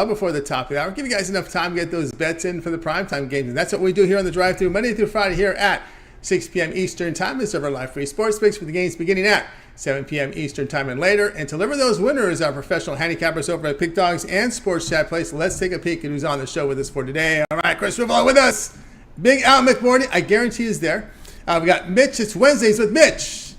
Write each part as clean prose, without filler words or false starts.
before the top of the hour. Give you guys enough time to get those bets in for the primetime games. And that's what we do here on the Drive Thru, Monday through Friday here at 6 p.m. Eastern Time. This is our live free sports picks for the games beginning at 7 p.m. Eastern Time and later. And to deliver those winners, our professional handicappers over at Pick Dogs and Sports Chat Place. Let's take a peek at who's on the show with us for today. All right, Chris Ruffolo with us. Big Al McMordie, I guarantee is there. We got Mitch. It's Wednesdays with Mitch.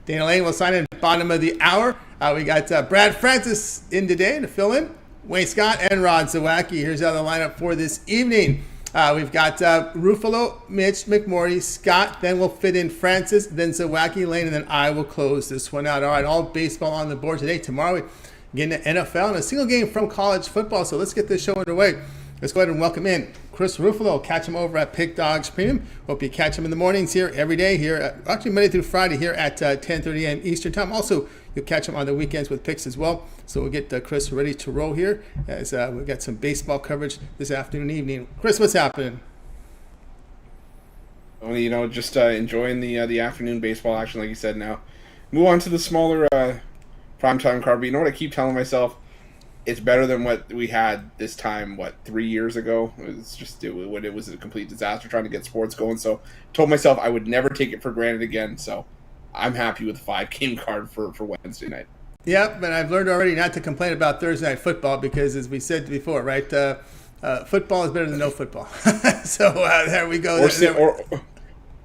Dana Lane will sign in at the bottom of the hour. We got Brad Francis in today to fill in. Wayne Scott and Rod Zawacky. Here's how the lineup for this evening. We've got Ruffolo, Mitch, McMordie, Scott. Then we'll fit in Francis, then Zawacky, Lane, and then I will close this one out. All right, all baseball on the board today. Tomorrow we get into NFL and a single game from college football. So let's get this show underway. Let's go ahead and welcome in Chris Ruffolo. Catch him over at Pick Dogs Premium. Hope you catch him in the mornings here every day here, actually Monday through Friday here at 10:30 a.m. Eastern Time. Also, you'll catch him on the weekends with picks as well. So we'll get Chris ready to roll here as we've got some baseball coverage this afternoon and evening. Chris, what's happening? Well, just enjoying the afternoon baseball action, like you said. Now, move on to the smaller primetime card. But you know what I keep telling myself? It's better than what we had this time, 3 years ago? It was a complete disaster trying to get sports going. So I told myself I would never take it for granted again. So I'm happy with the 5-game card for Wednesday night. Yep, but I've learned already not to complain about Thursday night football because, as we said before, right, football is better than no football. So there we go.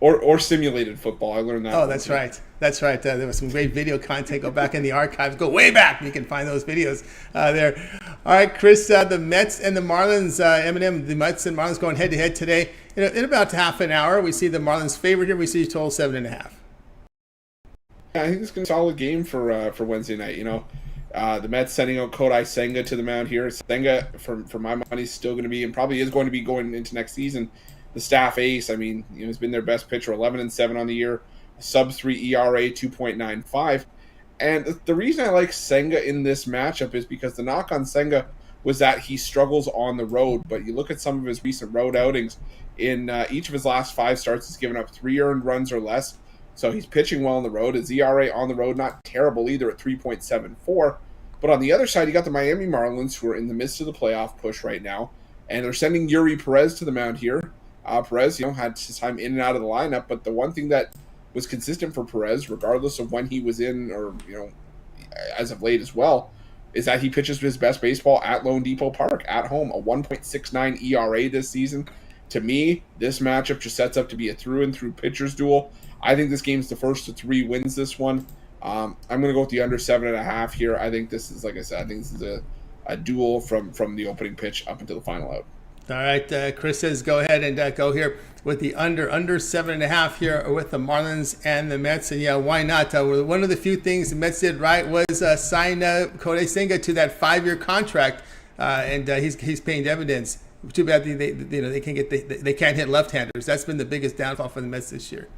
Or simulated football. I learned that. Oh, that's right. That's right. There was some great video content. Go back in the archives. Go way back. You can find those videos there. All right, Chris, the Mets and the Marlins, the Mets and Marlins going head-to-head today. In about half an hour, we see the Marlins favored here. We see total 7.5. Yeah, I think it's going to be a solid game for Wednesday night. The Mets sending out Kodai Senga to the mound here. Senga, for my money, is still going to be and probably is going to be going into next season the staff ace. I mean, he's been their best pitcher, 11-7 on the year, sub-3 ERA, 2.95. And the reason I like Senga in this matchup is because the knock on Senga was that he struggles on the road. But you look at some of his recent road outings. In each of his last 5 starts, he's given up 3 earned runs or less. So he's pitching well on the road. His ERA on the road, not terrible either at 3.74. But on the other side, you got the Miami Marlins, who are in the midst of the playoff push right now. And they're sending Yuri Perez to the mound here. Perez, had his time in and out of the lineup, but the one thing that was consistent for Perez, regardless of when he was in or, as of late as well, is that he pitches his best baseball at Lone Depot Park, at home, a 1.69 ERA this season. To me, this matchup just sets up to be a through-and-through pitchers duel. I think this game's the first of 3 wins this one. I'm going to go with the under 7.5 here. I think this is, like I said, a duel from the opening pitch up until the final out. All right, Chris says go ahead and go here with the under 7.5 here with the Marlins and the Mets. And yeah, why not? One of the few things the Mets did right was sign Kodai Senga to that 5-year contract, and he's paying dividends. Too bad they can't hit left-handers. That's been the biggest downfall for the Mets this year.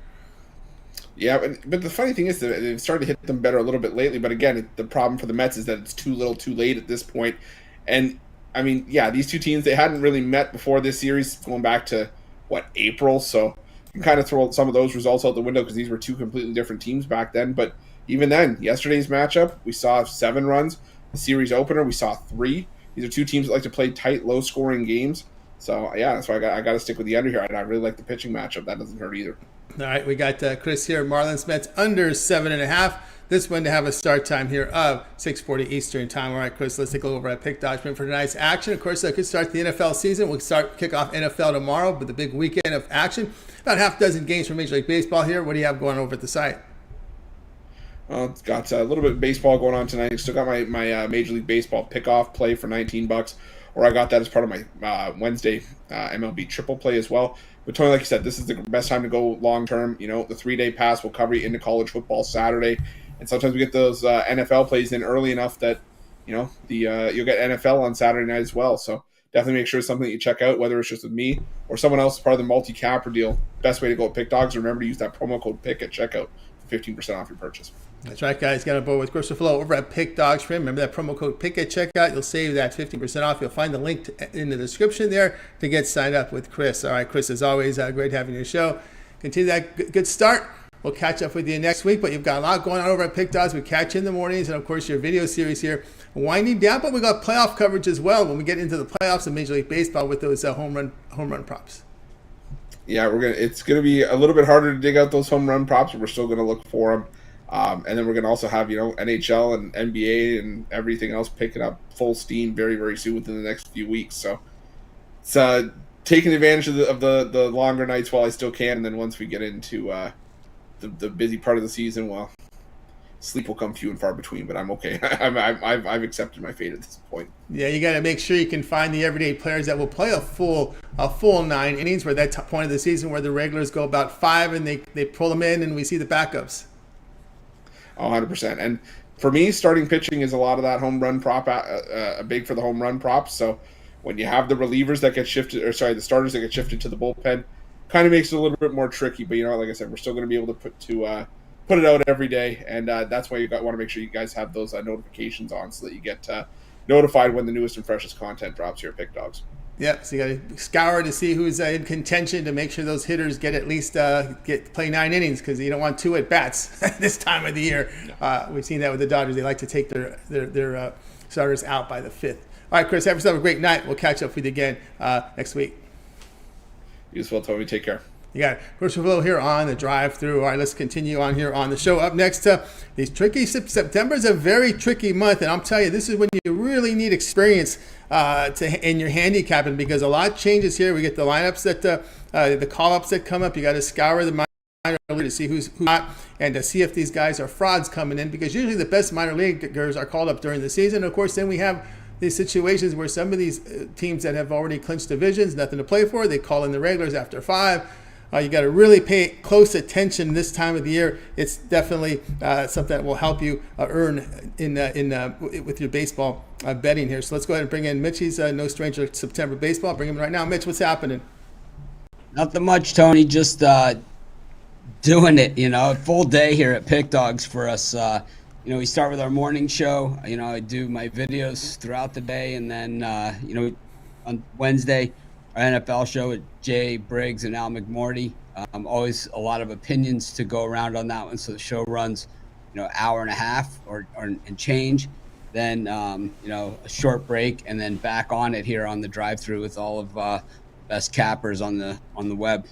Yeah, but the funny thing is that they've started to hit them better a little bit lately. But again, the problem for the Mets is that it's too little, too late at this point. And I mean, yeah, these two teams, they hadn't really met before this series, going back to, April. So you can kind of throw some of those results out the window because these were 2 completely different teams back then. But even then, yesterday's matchup, we saw 7 runs. The series opener, we saw 3. These are 2 teams that like to play tight, low-scoring games. So, yeah, that's why I got to stick with the under here. And I really like the pitching matchup. That doesn't hurt either. All right, we got Chris here, Marlins Mets under 7.5. This one to have a start time here of 6:40 Eastern Time. All right, Chris, let's take a look over at Pick Dogs for tonight's action. Of course, that could start the NFL season. We'll kick off NFL tomorrow with the big weekend of action. About half a dozen games from Major League Baseball here. What do you have going over at the site? It's got a little bit of baseball going on tonight. Still got my Major League Baseball pick-off play for $19, or I got that as part of my Wednesday MLB triple play as well. But Tony, like you said, this is the best time to go long-term. The 3-day pass will cover you into college football Saturday. And sometimes we get those NFL plays in early enough that, you'll get NFL on Saturday night as well. So definitely make sure it's something that you check out, whether it's just with me or someone else as part of the multi-capper deal. Best way to go at Pick Dogs, remember to use that promo code PICK at checkout for 15% off your purchase. That's right, guys. Got on board with Chris Ruffolo over at Pick Dogs. Remember that promo code PICK at checkout. You'll save that 15% off. You'll find the link in the description there to get signed up with Chris. All right, Chris, as always, great having your show. Continue that good start We'll catch up with you next week, but you've got a lot going on over at Pick Dogs. We catch you in the mornings, and of course your video series here winding down, but we got playoff coverage as well when we get into the playoffs of Major League Baseball with those home run props. Yeah, it's gonna be a little bit harder to dig out those home run props, but we're still gonna look for them. And then we're gonna also have NHL and NBA and everything else picking up full steam very, very soon within the next few weeks. So it's taking advantage of the longer nights while I still can, and then once we get into the busy part of the season, well, sleep will come few and far between. But I'm okay. I've accepted my fate at this point. Yeah, you got to make sure you can find the everyday players that will play a full 9 innings. Where that point of the season where the regulars go about 5 and they pull them in, and we see the backups. 100%. And for me, starting pitching is a lot of that home run prop, big for the home run props. So when you have the relievers that get shifted, the starters that get shifted to the bullpen, kind of makes it a little bit more tricky. But like I said, we're still going to be able to put it out every day, and that's why want to make sure you guys have those notifications on so that you get notified when the newest and freshest content drops here at Pick Dogs. Yep, so you got to scour to see who's in contention to make sure those hitters get at least play 9 innings, because you don't want 2 at bats this time of the year. We've seen that with the Dodgers. They like to take their starters out by the 5th. All right, Chris, have yourself a great night. We'll catch up with you again next week. You as well, Toby. Take care. You got Ruffolo here on the drive-through. All right, let's continue on here on the show. Up next, September is a very tricky month, and I'm telling you, this is when you really need experience in your handicapping, because a lot changes here. We get the lineups the call-ups that come up. You got to scour the minor league to see who's not, and to see if these guys are frauds coming in, because usually the best minor leaguers are called up during the season. Of course, then we have these situations where some of these teams that have already clinched divisions, nothing to play for, they call in the regulars after 5. You got to really pay close attention this time of the year. It's definitely something that will help you earn with your baseball betting here. So let's go ahead and bring in Mitch. He's no stranger to September baseball. Bring him right now. Mitch, what's happening? Nothing much, Tony. Just doing it. A full day here at Pick Dogs for us. We start with our morning show. I do my videos throughout the day, and then on Wednesday, our NFL show with Jay Briggs and Al McMordie. Always a lot of opinions to go around on that one. So the show runs, hour and a half or and change. Then, a short break, and then back on it here on the drive-through with all of best cappers on the web.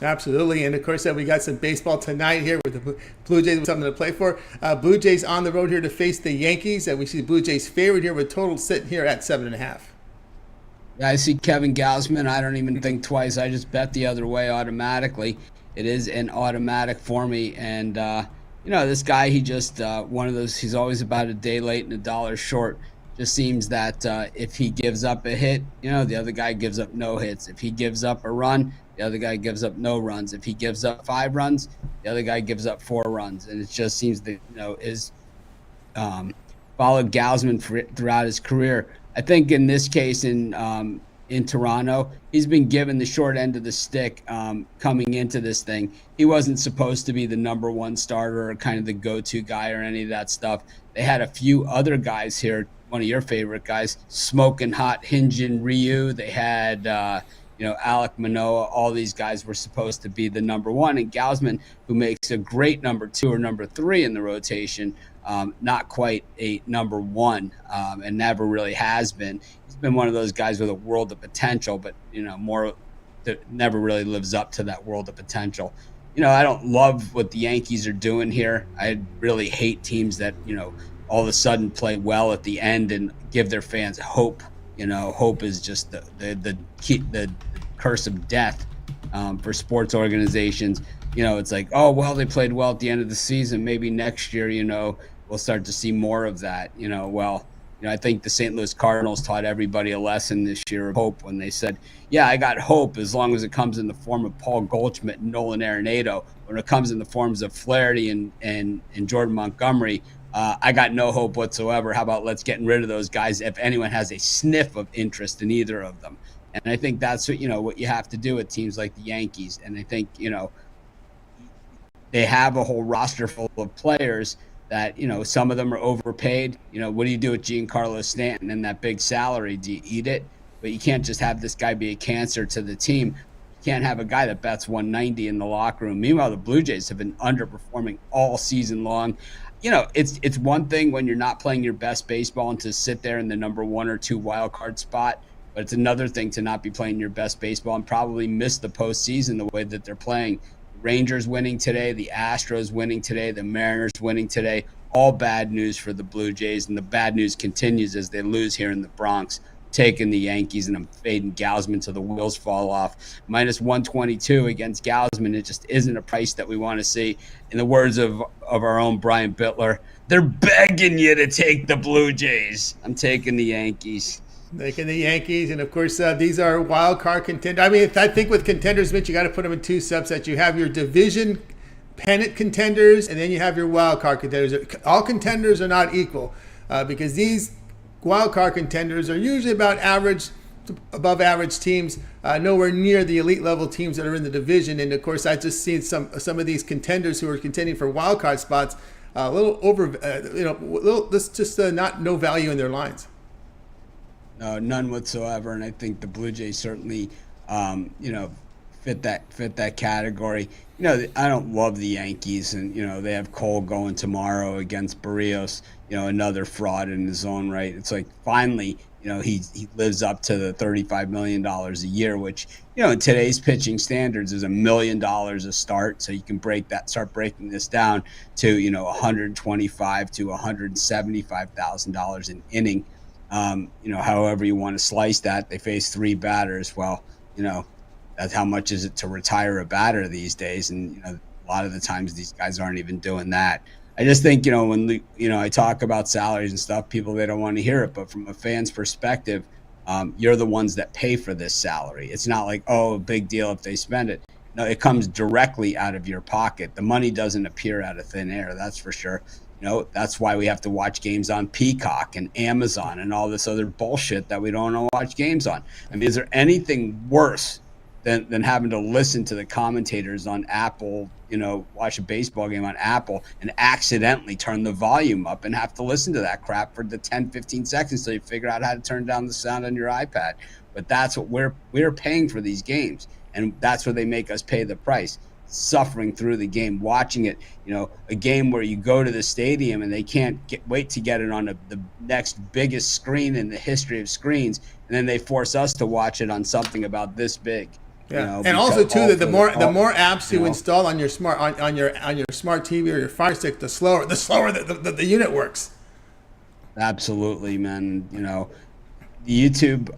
Absolutely, and of course we got some baseball tonight here with the Blue Jays with something to play for. Blue Jays on the road here to face the Yankees, and we see Blue Jays favored here with total sitting here at 7.5. Yeah, I see Kevin Gausman. I don't even think twice. I just bet the other way automatically. It is an automatic for me. And, this guy, he just one of those, he's always about a day late and $1 short. Just seems that if he gives up a hit, the other guy gives up no hits. If he gives up a run, the other guy gives up no runs. If he gives up 5 runs, the other guy gives up 4 runs. And it just seems that, is followed Gausman throughout his career. I think in this case in Toronto, he's been given the short end of the stick coming into this thing. He wasn't supposed to be the number 1 starter or kind of the go-to guy or any of that stuff. They had a few other guys here, one of your favorite guys, smoking hot Hyun-Jin Ryu. They had, Alek Manoah. All these guys were supposed to be the number 1. And Gausman, who makes a great number 2 or number 3 in the rotation, not quite a number 1, and never really has been. He's been one of those guys with a world of potential, but more that never really lives up to that world of potential. I don't love what the Yankees are doing here. I really hate teams that all of a sudden play well at the end and give their fans hope. Hope is just the curse of death for sports organizations. It's like, oh well, they played well at the end of the season. Maybe next year, we'll start to see more of that. I think the St. Louis Cardinals taught everybody a lesson this year of hope when they said, yeah, I got hope as long as it comes in the form of Paul Goldschmidt and Nolan Arenado. When it comes in the forms of Flaherty and Jordan Montgomery, I got no hope whatsoever. How about let's get rid of those guys if anyone has a sniff of interest in either of them? And I think that's what you have to do with teams like the Yankees. And I think, they have a whole roster full of players that, some of them are overpaid. What do you do with Giancarlo Stanton and that big salary? Do you eat it? But you can't just have this guy be a cancer to the team. can't have a guy that bets 190 in the locker room. Meanwhile, the Blue Jays have been underperforming all season long. It's one thing when you're not playing your best baseball and to sit there in the number 1 or 2 wild card spot, but it's another thing to not be playing your best baseball and probably miss the postseason the way that they're playing. Rangers winning today, the Astros winning today, the Mariners winning today. All bad news for the Blue Jays, and the bad news continues as they lose here in the Bronx, taking the Yankees, and I'm fading Gausman till the wheels fall off. Minus 122 against Gausman. It just isn't a price that we want to see. In the words of our own Brian Bittler, they're begging you to take the Blue Jays. I'm taking the Yankees. Taking the Yankees, and of course, these are wild card contenders. I mean, I think with contenders, Mitch, you got to put them in 2 subsets. You have your division pennant contenders, and then you have your wild card contenders. All contenders are not equal because these wild card contenders are usually about average to above average teams, nowhere near the elite level teams that are in the division. And of course, I just seen some of these contenders who are contending for wild card spots a little over, not no value in their lines. No, none whatsoever, and I think the Blue Jays certainly, fit that category. I don't love the Yankees, and they have Cole going tomorrow against Barrios. Another fraud in his own right. It's like finally, he lives up to the $35 million a year, which in today's pitching standards is $1 million a start. So you can start breaking this down to $125,000 to $175,000 an inning. However you want to slice that. They face 3 batters. Well, that's how much is it to retire a batter these days? And, a lot of the times these guys aren't even doing that. I just think, when, I talk about salaries and stuff, people, they don't want to hear it. But from a fan's perspective, you're the ones that pay for this salary. It's not like, a big deal if they spend it. No, it comes directly out of your pocket. The money doesn't appear out of thin air, that's for sure. That's why we have to watch games on Peacock and Amazon and all this other bullshit that we don't want to watch games on. I mean, is there anything worse than having to listen to the commentators on Apple, watch a baseball game on Apple and accidentally turn the volume up and have to listen to that crap for the 10, 15 seconds till you figure out how to turn down the sound on your iPad? But that's what we're paying for these games, and that's where they make us pay the price. Suffering through the game, watching it, a game where you go to the stadium and they can't wait to get it on the next biggest screen in the history of screens, and then they force us to watch it on something about this big. Yeah, and also too that the more apps you install on your smart on your smart TV or your Fire Stick, the slower the unit works. Absolutely, man. The YouTube,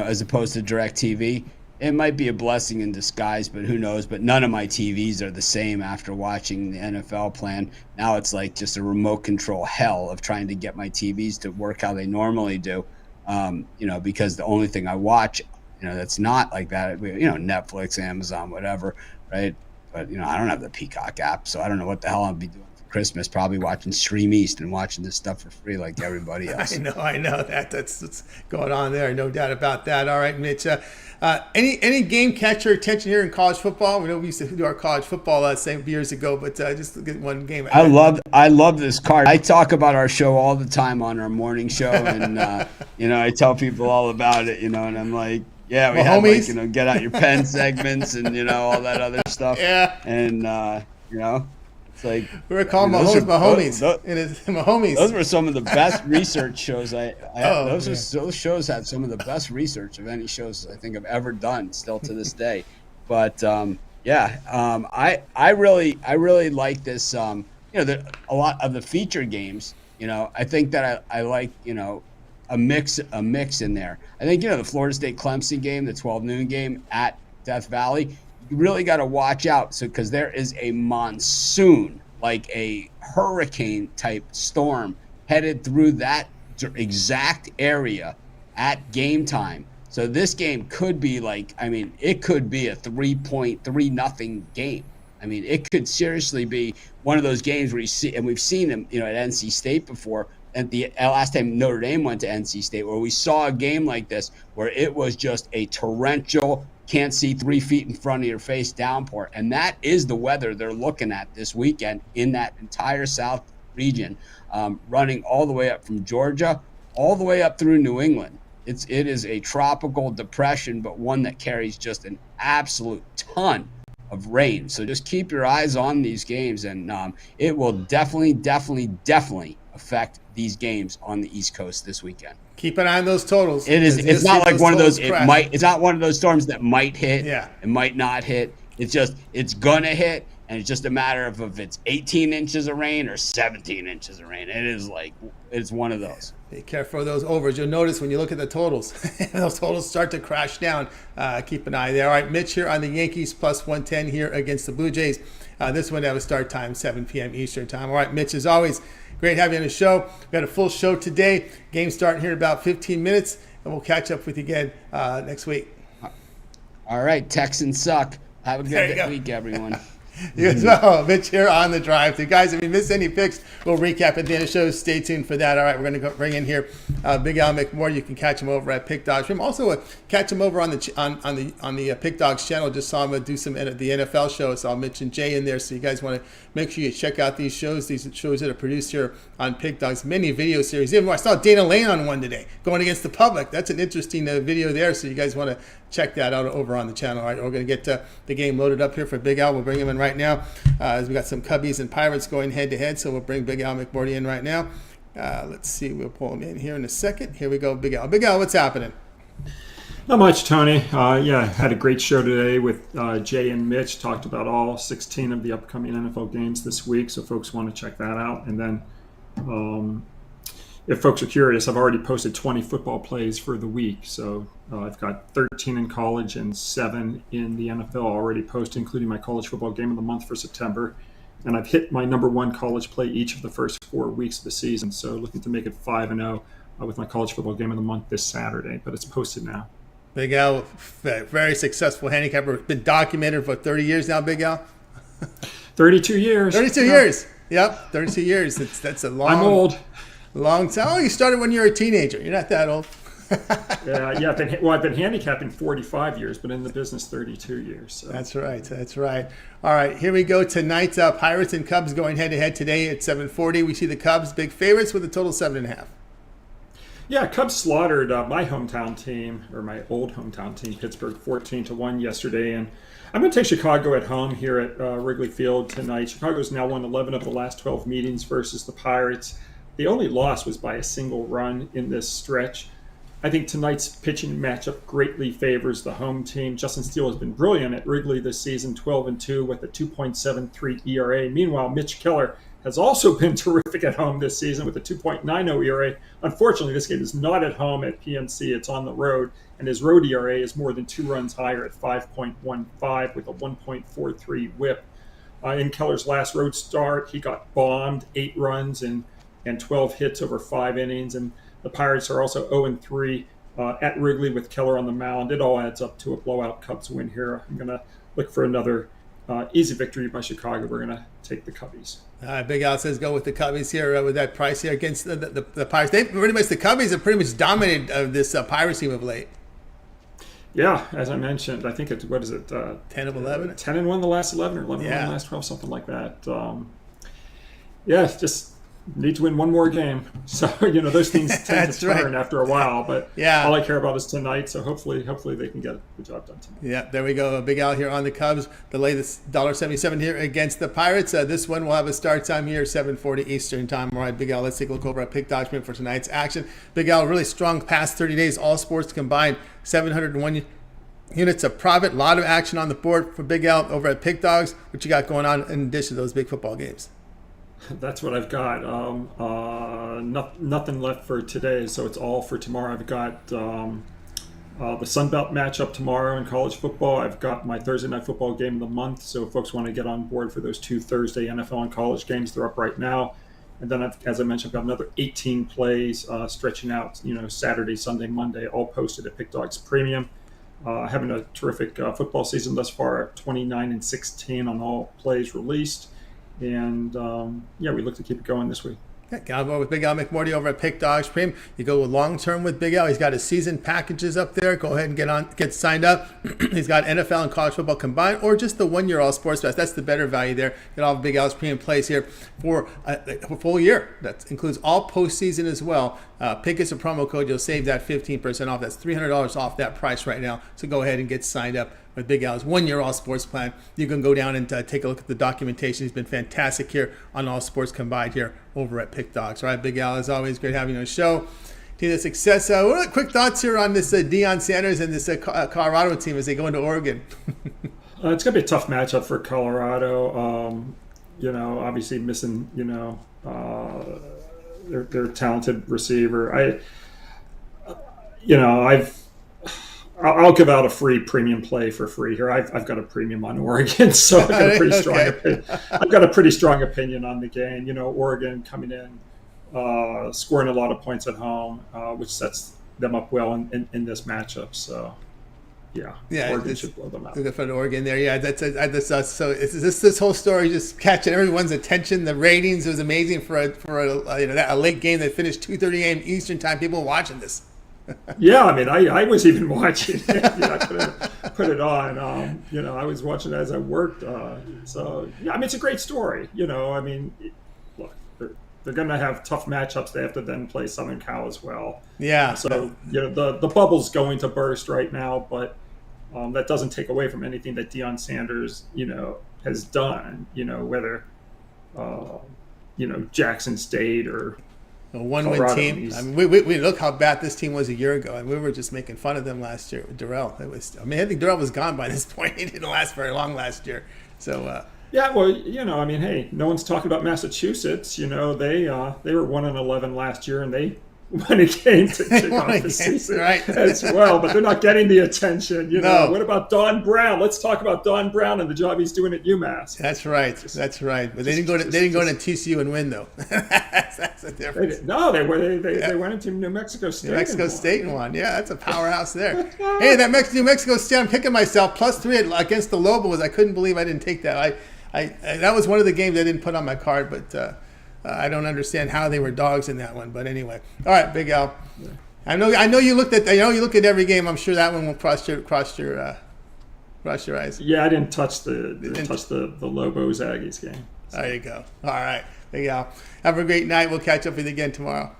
as opposed to DirecTV. It might be a blessing in disguise, but who knows? But none of my TVs are the same after watching the NFL plan. Now it's like just a remote control hell of trying to get my TVs to work how they normally do. Because the only thing I watch, that's not like that, Netflix, Amazon, whatever, right? But, I don't have the Peacock app, so I don't know what the hell I'll be doing for Christmas. Probably watching Stream East and watching this stuff for free like everybody else. I know that's what's going on there. No doubt about that. All right, Mitch. Any game catch your attention here in college football? We know we used to do our college football same years ago, but just get one game. I love this card. I talk about our show all the time on our morning show, and I tell people all about it. And I'm like, yeah, we have like, get out your pen segments and all that other stuff. Yeah, and it's like we were calling my homies. Those were some of the best research shows. Those shows had some of the best research of any shows I think I've ever done, still to this day. But I really like this. A lot of the feature games. I think that I like a mix in there. I think the Florida State Clemson game, the 12 noon game at Death Valley. You really got to watch out, because there is a monsoon, like a hurricane type storm headed through that exact area at game time. So this game could be it could be a 3.3-0 game. I mean, it could seriously be one of those games where you see, and we've seen them, at NC State before. At the last time Notre Dame went to NC State, where we saw a game like this, where it was just a torrential, can't see 3 feet in front of your face downpour. And that is the weather they're looking at this weekend in that entire South region, running all the way up from Georgia, all the way up through New England. it is a tropical depression, but one that carries just an absolute ton of rain. So just keep your eyes on these games, and it will definitely affect these games on the East Coast this weekend. Keep an eye on those totals. It's not like one of those. It's not one of those storms that might hit. Yeah. It might not hit. It's gonna hit, and it's just a matter of if it's 18 inches of rain or 17 inches of rain. It's one of those. Be careful of those overs. You'll notice when you look at the totals, those totals start to crash down. Keep an eye there. All right, Mitch here on the Yankees plus 110 here against the Blue Jays. This one have a start time 7 p.m. Eastern time. All right, Mitch, as always, great having you on the show. We got a full show today. Game starting here in about 15 minutes, and we'll catch up with you again next week. All right, Texans suck. Have a good week, everyone. You as well. Mitch here on the drive through. Guys, if you missed any picks, we'll recap at the end of the show. Stay tuned for that. All right, we're going to bring in here Big Al McMordie. You can catch him over at Pick Dogs. Also, catch him over on the Pick Dogs channel. Just saw him do some the NFL show. Saw Mitch and Jay in there. So you guys want to make sure you check out these shows. These shows that are produced here on Pick Dogs. Many video series. Even I saw Dana Lane on one today, going against the public. That's an interesting video there. So you guys want to check that out over on the channel. All right, we're going to get the game loaded up here for Big Al. We'll bring him in right now as we got some Cubbies and Pirates going head-to-head. So we'll bring Big Al McMordie in right now. Let's see. We'll pull him in here in a second. Here we go, Big Al. Big Al, what's happening? Not much, Tony. Had a great show today with Jay and Mitch. Talked about all 16 of the upcoming NFL games this week, so folks want to check that out. And then if folks are curious, I've already posted 20 football plays for the week. So I've got 13 in college and 7 in the NFL already posted, including my college football game of the month for September. And I've hit my number 1 college play each of the first 4 weeks of the season. So looking to make it 5-0 with my college football game of the month this Saturday. But it's posted now. Big Al, very successful handicapper. Been documented for 30 years now, Big Al? 32 years. 32 years. Yep, 32 years. That's a long... I'm old. Long time. Oh, you started when you were a teenager. You're not that old. I've been handicapping 45 years, but in the business 32 years. So. That's right. All right, here we go tonight. Pirates and Cubs going head-to-head today at 7:40. We see the Cubs big favorites with a total 7.5. Yeah, Cubs slaughtered my hometown team, or my old hometown team, Pittsburgh, 14-1 yesterday. And I'm going to take Chicago at home here at Wrigley Field tonight. Chicago's now won 11 of the last 12 meetings versus the Pirates. The only loss was by a single run in this stretch. I think tonight's pitching matchup greatly favors the home team. Justin Steele has been brilliant at Wrigley this season, 12-2 with a 2.73 ERA. Meanwhile, Mitch Keller has also been terrific at home this season with a 2.90 ERA. Unfortunately, this game is not at home at PNC. It's on the road, and his road ERA is more than 2 runs higher at 5.15 with a 1.43 whip. In Keller's last road start, he got bombed 8 runs and 12 hits over 5 innings. And the Pirates are also 0-3 at Wrigley with Keller on the mound. It all adds up to a blowout Cubs win here. I'm going to look for another easy victory by Chicago. We're going to take the Cubbies. Big Al says go with the Cubbies here with that price here against the Pirates. The Cubbies have pretty much dominated this Pirates team of late. Yeah, as I mentioned, I think it's, 10 of 11? 10-1 the last 11 or 11-1 the last 12, something like that. Just need to win one more game. So, those things tend to turn after a while. But all I care about is tonight. So hopefully they can get the job done tonight. Yeah, there we go. Big Al here on the Cubs. The latest $1.77 here against the Pirates. This one will have a start time here, 7:40 Eastern time. All right, Big Al, let's take a look over at Pick Document for tonight's action. Big Al, really strong past 30 days. All sports combined, 701 units of profit. A lot of action on the board for Big Al over at Pick Dogs. What you got going on in addition to those big football games? That's what I've got. Nothing left for today, so it's all for tomorrow. I've got the Sun Belt matchup tomorrow in college football. I've got my Thursday night football game of the month, so if folks want to get on board for those 2 Thursday NFL and college games, they're up right now. And then, as I mentioned, I've got another 18 plays stretching out, Saturday, Sunday, Monday, all posted at Pick Dogs Premium. Having a terrific football season thus far, 29-16 on all plays released. And we look to keep it going this week. Yeah, get on board with Big Al McMordie over at Pick Dogs Premium. You go long term with Big Al. He's got his season packages up there. Go ahead and get signed up. He's got NFL and college football combined, or just the 1 year all sports pass. That's the better value there. Get all of Big Al's premium plays here for a full year. That includes all postseason as well. Pick us a promo code. You'll save that 15% off. That's $300 off that price right now. So go ahead and get signed up with Big Al's 1 year all sports plan. You can go down and take a look at the documentation. He's been fantastic here on all sports combined here over at Pick Dogs. All right, Big Al, as always, great having you on the show. To the success. What are the quick thoughts here on this Deion Sanders and this Colorado team as they go into Oregon? It's going to be a tough matchup for Colorado. Obviously missing, their talented receiver. I'll give out a free premium play for free here. I've got a premium on Oregon, so I've got a pretty strong opinion. I've got a pretty strong opinion on the game. Oregon coming in, scoring a lot of points at home, which sets them up well in this matchup. So, yeah, Oregon should blow them out. Good for Oregon there. Yeah, that's so. It's this whole story just catching everyone's attention. The ratings, it was amazing for a late game that finished 2:30 a.m. Eastern time. People watching this. Yeah, I mean, I was even watching it. I couldn't put it on. I was watching it as I worked. So, yeah, I mean, it's a great story. Look, they're going to have tough matchups. They have to then play Southern Cal as well. Yeah. So, the bubble's going to burst right now, but that doesn't take away from anything that Deion Sanders, has done, whether, Jackson State or a one-win team. I mean, we look how bad this team was a year ago, and we were just making fun of them last year with Durrell. I think Durrell was gone by this point. He didn't last very long last year. So yeah, well, hey, no one's talking about Massachusetts. They were 1-11 last year, and they won a game to kick off the season as well. But they're not getting the attention. No. What about Don Brown? Let's talk about Don Brown and the job he's doing at UMass. That's right. But they didn't go to TCU and win though. That's the difference. They went into New Mexico State. New Mexico State and won. Yeah, that's a powerhouse there. Hey, that New Mexico State. I'm kicking myself. +3 against the Lobos. I couldn't believe I didn't take that. I that was one of the games I didn't put on my card, but. I don't understand how they were dogs in that one, but anyway. All right, Big Al. Yeah. I know you looked at every game. I'm sure that one will cross your eyes. Yeah, I didn't touch the Lobos Aggies game. So. There you go. All right, Big Al. Have a great night. We'll catch up with you again tomorrow.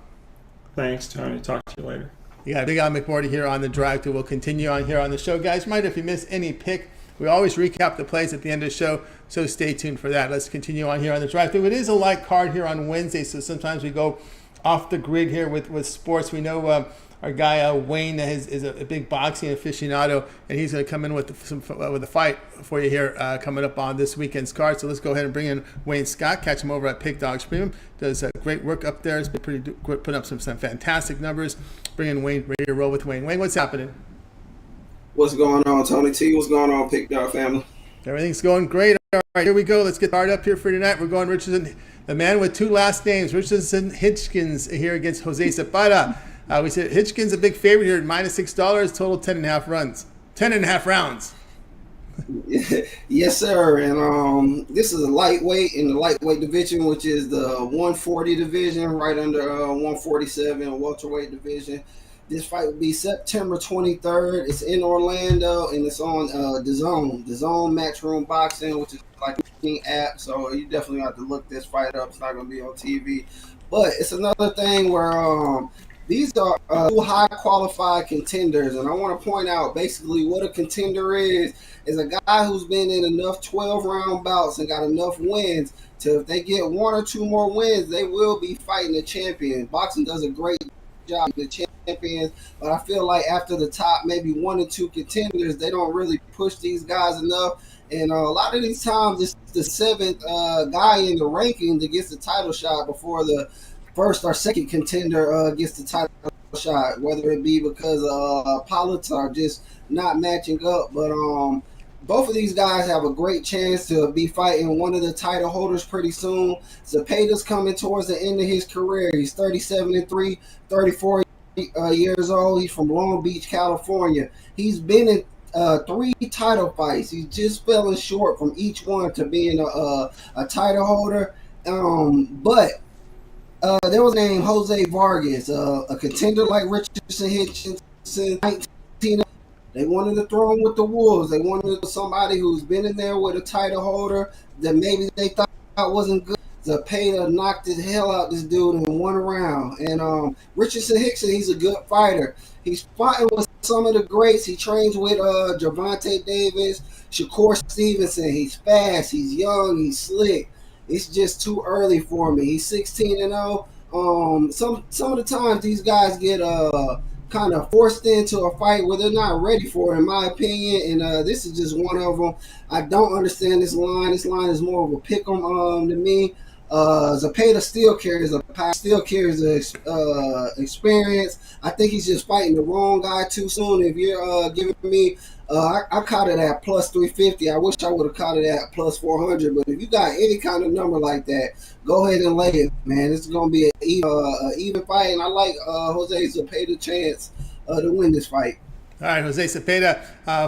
Thanks, Tony. Talk to you later. Yeah, Big Al McMordie here on the Drive Thru. We'll continue on here on the show, guys. Mind if you miss any pick. We always recap the plays at the end of the show, so stay tuned for that. Let's continue on here on the drive-thru. It is a light card here on Wednesday, so sometimes we go off the grid here with sports. We know our guy Wayne is a big boxing aficionado, and he's going to come in with a fight for you here coming up on this weekend's card. So let's go ahead and bring in Wayne Scott. Catch him over at Pick Dogs Premium. Does great work up there. He's been putting up some fantastic numbers. Bring in Wayne, ready to roll with Wayne. Wayne, what's happening? What's going on, Tony T? What's going on, Pick Dog family? Everything's going great. All right, here we go. Let's get started up here for tonight. We're going Richardson, the man with two last names, Richardson Hitchkins here against Jose Zapata. We said Hitchkins a big favorite here at -$6, total 10.5 runs. 10.5 rounds. Yes, sir. And this is a lightweight in the lightweight division, which is the 140 division, right under 147 welterweight division. This fight will be September 23rd. It's in Orlando, and it's on DAZN. DAZN Matchroom Boxing, which is like an app. So you definitely have to look this fight up. It's not going to be on TV. But it's another thing where these are two high-qualified contenders. And I want to point out basically what a contender is a guy who's been in enough 12-round bouts and got enough wins to if they get one or two more wins, they will be fighting a champion. Boxing does a great job the champions, but I feel like after the top maybe 1 or 2 contenders, they don't really push these guys enough, and a lot of these times it's the 7th guy in the ranking that gets the title shot before the first or second contender gets the title shot, whether it be because pilots are just not matching up. But both of these guys have a great chance to be fighting one of the title holders pretty soon. Zapata's coming towards the end of his career. He's 37-3, 34 years old. He's from Long Beach, California. He's been in 3 title fights. He's just falling short from each one to being a title holder. But there was named Jose Vargas, a contender like Richardson Hitchinson, 19. They wanted to throw him with the Wolves. They wanted somebody who's been in there with a title holder that maybe they thought wasn't good. Zapata knocked the hell out this dude in one round. And Richardson Hickson, he's a good fighter. He's fighting with some of the greats. He trains with Gervonta Davis, Shakur Stevenson. He's fast. He's young. He's slick. It's just too early for me. He's 16-0. Some of the times these guys get kind of forced into a fight where they're not ready for it, in my opinion. And this is just one of them. I don't understand this line. This line is more of a pick 'em to me. Zapata still carries experience. I think he's just fighting the wrong guy too soon. If you're giving me, I caught it at plus 350. I wish I would have caught it at plus 400. But if you got any kind of number like that, go ahead and lay it, man. It's going to be an even fight, and I like Jose Zapata's chance to win this fight. All right, Jose Zapata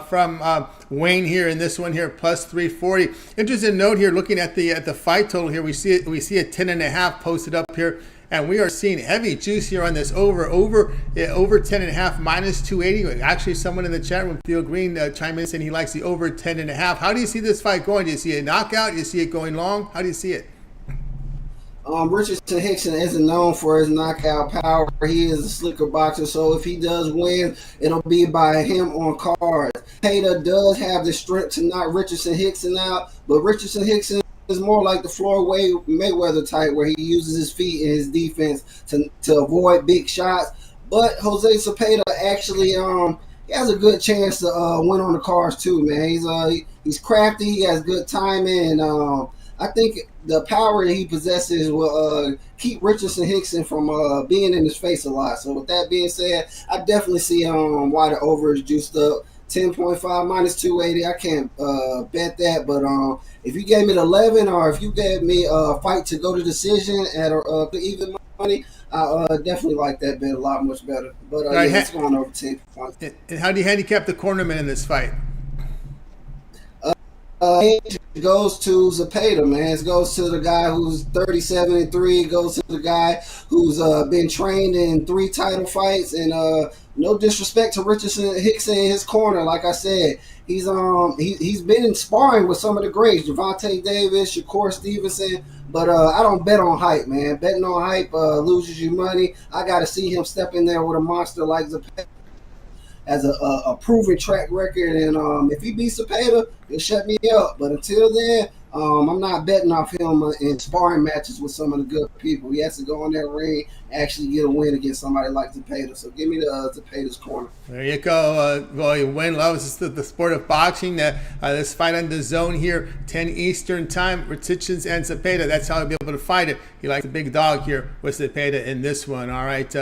from Wayne here in this one here, plus 340. Interesting note here, looking at the fight total here, we see a 10.5 posted up here, and we are seeing heavy juice here on this over 10.5 minus 280. Actually, someone in the chat room, Theo Green, chimed in saying he likes the over 10.5. How do you see this fight going? Do you see a knockout? Do you see it going long? How do you see it? Richardson Hickson isn't known for his knockout power. He is a slicker boxer, so if he does win, it'll be by him on cards. Zapata does have the strength to knock Richardson Hickson out, but Richardson Hickson is more like the Floyd Mayweather type, where he uses his feet and his defense to avoid big shots. But Jose Zapata actually he has a good chance to win on the cards too, man. He's crafty, he has good timing, and I think the power that he possesses will keep Richardson Hickson from being in his face a lot. So with that being said, I definitely see why the over is juiced up. 10.5 minus 280. I can't bet that, but if you gave me the 11, or if you gave me a fight to go to decision at even money, I definitely like that bet a lot much better. But right, it's going over 10 points. And how do you handicap the cornerman in this fight? It goes to Zapata, man. It goes to the guy who's 37-3. It goes to the guy who's been trained in 3 title fights. And no disrespect to Richardson Hickson in his corner. Like I said, he's been in sparring with some of the greats, Gervonta Davis, Shakur Stevenson. But I don't bet on hype, man. Betting on hype loses you money. I got to see him step in there with a monster like Zapata. Has a proven track record, and if he beats Zapata, he'll shut me up. But until then, I'm not betting off him in sparring matches with some of the good people. He has to go in that ring and actually get a win against somebody like Zapata. So give me the Zapata's corner. There you go. Wayne loves the sport of boxing. This fight on the zone here, 10 Eastern time, Richardson and Zapata. That's how he'll be able to fight it. He likes the big dog here with Zapata in this one. All right.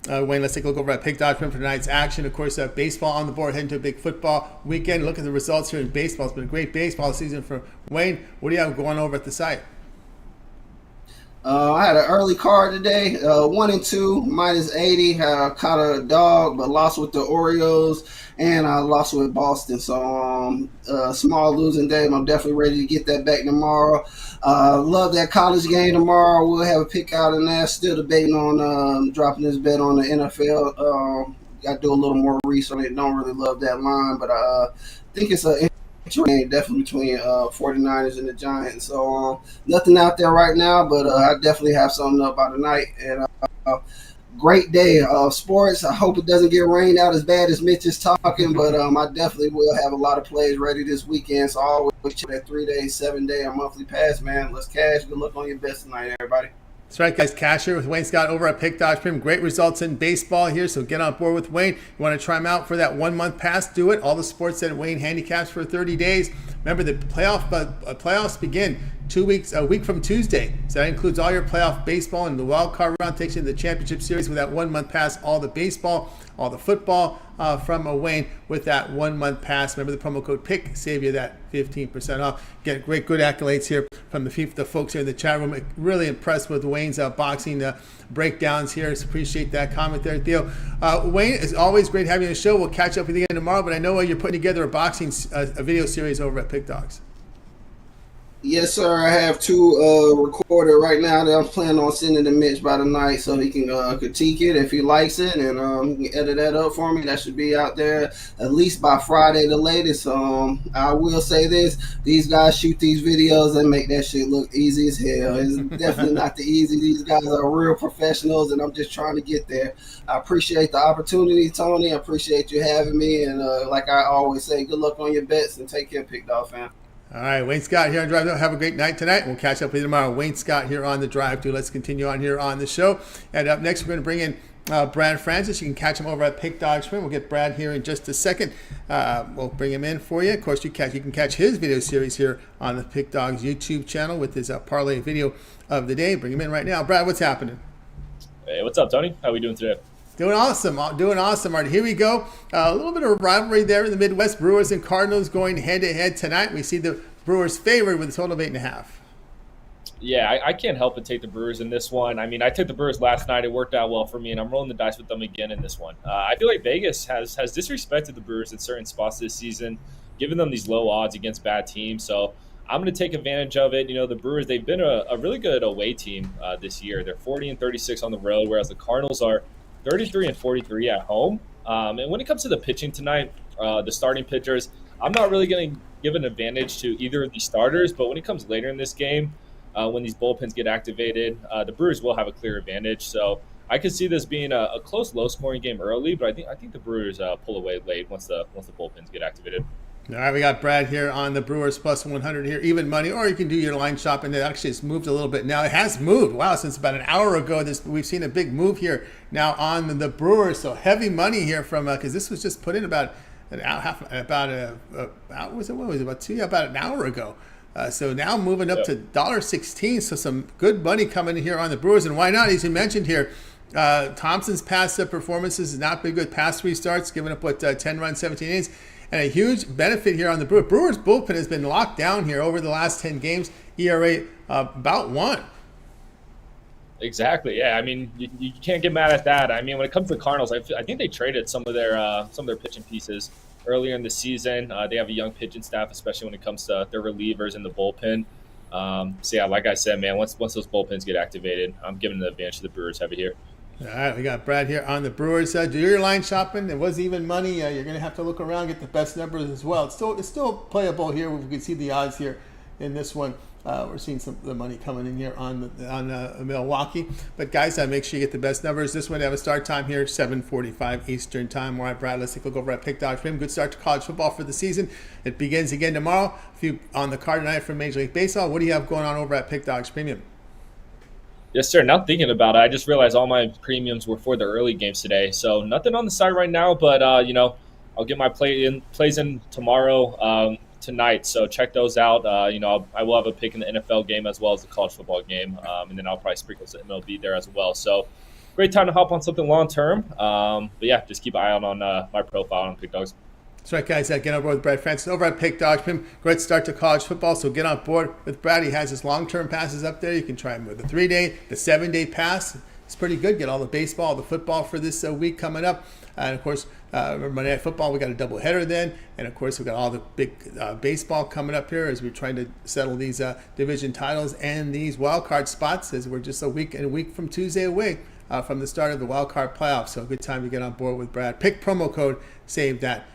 Wayne, let's take a look over at pick.com for tonight's action. Of course, baseball on the board, heading to a big football weekend. Look at the results here in baseball. It's been a great baseball season for Wayne. What do you have going over at the site? I had an early card today, 1-2, minus 80. Caught a dog, but lost with the Orioles, and I lost with Boston. So small losing day. I'm definitely ready to get that back tomorrow. Love that college game tomorrow. We'll have a pick out in there. Still debating on dropping this bet on the NFL. Got to do a little more research. I don't really love that line, but I think it's a game definitely between 49ers and the Giants. So nothing out there right now, but I definitely have something up by tonight. And great day of sports. I hope it doesn't get rained out as bad as Mitch is talking, but I definitely will have a lot of plays ready this weekend. So I'll always check that 3-day, 7-day, or monthly pass, man. Let's cash. Good luck on your bets tonight, everybody. That's right, guys. Cash here with Wayne Scott over at Pick.com. Great results in baseball here, so get on board with Wayne. You want to try him out for that 1-month pass? Do it. All the sports that Wayne handicaps for 30 days. Remember, the playoffs begin a week from Tuesday. So that includes all your playoff baseball, and the wild card round takes you to the championship series with that 1-month pass. All the baseball, all the football from Wayne with that 1-month pass. Remember the promo code PICK, save you that 15% off. Get good accolades here from the folks here in the chat room. Really impressed with Wayne's boxing breakdowns here. So appreciate that comment there, Theo. Wayne, it's always great having you on the show. We'll catch up with you again tomorrow, but I know you're putting together a boxing video series over at Pick Dogs. Yes, sir. I have two recorded right now that I'm planning on sending to Mitch by tonight, so he can critique it if he likes it, and he can edit that up for me. That should be out there at least by Friday, the latest. I will say this: these guys shoot these videos and make that shit look easy as hell. It's definitely not the easy. These guys are real professionals, and I'm just trying to get there. I appreciate the opportunity, Tony. I appreciate you having me, and like I always say, good luck on your bets and take care, Pick Dog fan. All right, Wayne Scott here on Drive. Have a great night tonight. We'll catch up with you tomorrow. Wayne Scott here on the Drive Thru. Let's continue on here on the show. And up next, we're going to bring in Brad Francis. You can catch him over at Pick Dog Sprint. We'll get Brad here in just a second. We'll bring him in for you. Of course, you can catch his video series here on the Pick Dogs YouTube channel with his parlay video of the day. Bring him in right now. Brad, what's happening? Hey, what's up, Tony? How are we doing today? Doing awesome. Doing awesome. All right, here we go. A little bit of a rivalry there in the Midwest. Brewers and Cardinals going head-to-head tonight. We see the Brewers favored with a total of 8.5. Yeah, I can't help but take the Brewers in this one. I mean, I took the Brewers last night. It worked out well for me, and I'm rolling the dice with them again in this one. I feel like Vegas has disrespected the Brewers in certain spots this season, giving them these low odds against bad teams. So I'm going to take advantage of it. You know, the Brewers, they've been a really good away team this year. They're 40-36 on the road, whereas the Cardinals are 33-43 at home. And when it comes to the pitching tonight, the starting pitchers, I'm not really going to give an advantage to either of the starters. But when it comes later in this game, when these bullpens get activated, the Brewers will have a clear advantage. So I could see this being a close, low-scoring game early, but I think the Brewers pull away late once the bullpens get activated. All right, we got Brad here on the Brewers plus 100 here, even money, or you can do your line shopping. It actually has moved a little bit now. It has moved. Wow, since about an hour ago, we've seen a big move here now on the Brewers. So heavy money here from because this was just put in about an hour, about an hour ago. So now moving up to $1.16. So some good money coming in here on the Brewers, and why not? As you mentioned here, Thompson's past performances has not been good. Past three starts, giving up 10 runs, 17 innings. And a huge benefit here on the Brewers. Brewers bullpen has been locked down here over the last 10 games. ERA about 1. Exactly. Yeah. I mean, you can't get mad at that. I mean, when it comes to the Cardinals, I think they traded some of their pitching pieces earlier in the season. They have a young pitching staff, especially when it comes to their relievers in the bullpen. So yeah, like I said, man, once those bullpens get activated, I'm giving the advantage to the Brewers heavy here. All right, we got Brad here on the Brewers. Do your line shopping. It was even money. You're going to have to look around, get the best numbers as well. It's still playable here. We can see the odds here in this one. We're seeing some of the money coming in here on Milwaukee. But guys, make sure you get the best numbers. This one have a start time here, 7:45 Eastern time. All right, Brad, let's take a look over at Pick Dog Sprint. Good start to college football for the season. It begins again tomorrow. A few on the card tonight from Major League Baseball. What do you have going on over at Pick Dogs Premium? Yes, sir. Now thinking about it, I just realized all my premiums were for the early games today. So nothing on the side right now, but I'll get my plays in tomorrow, tonight. So check those out. I will have a pick in the NFL game as well as the college football game, and then I'll probably sprinkle some MLB there as well. So great time to hop on something long term. But yeah, just keep an eye out on my profile on Pick Dogs. That's right, guys. Get on board with Brad Francis over at Pick Dogs. Great start to college football, so get on board with Brad. He has his long-term passes up there. You can try him with the 3-day, the 7-day pass. It's pretty good. Get all the baseball, the football for this week coming up. And, of course, remember Monday Night Football, we got a doubleheader then. And, of course, we got all the big baseball coming up here as we're trying to settle these division titles and these wild card spots as we're just a week from Tuesday away from the start of the wild card playoffs. So a good time to get on board with Brad. Pick promo code, save that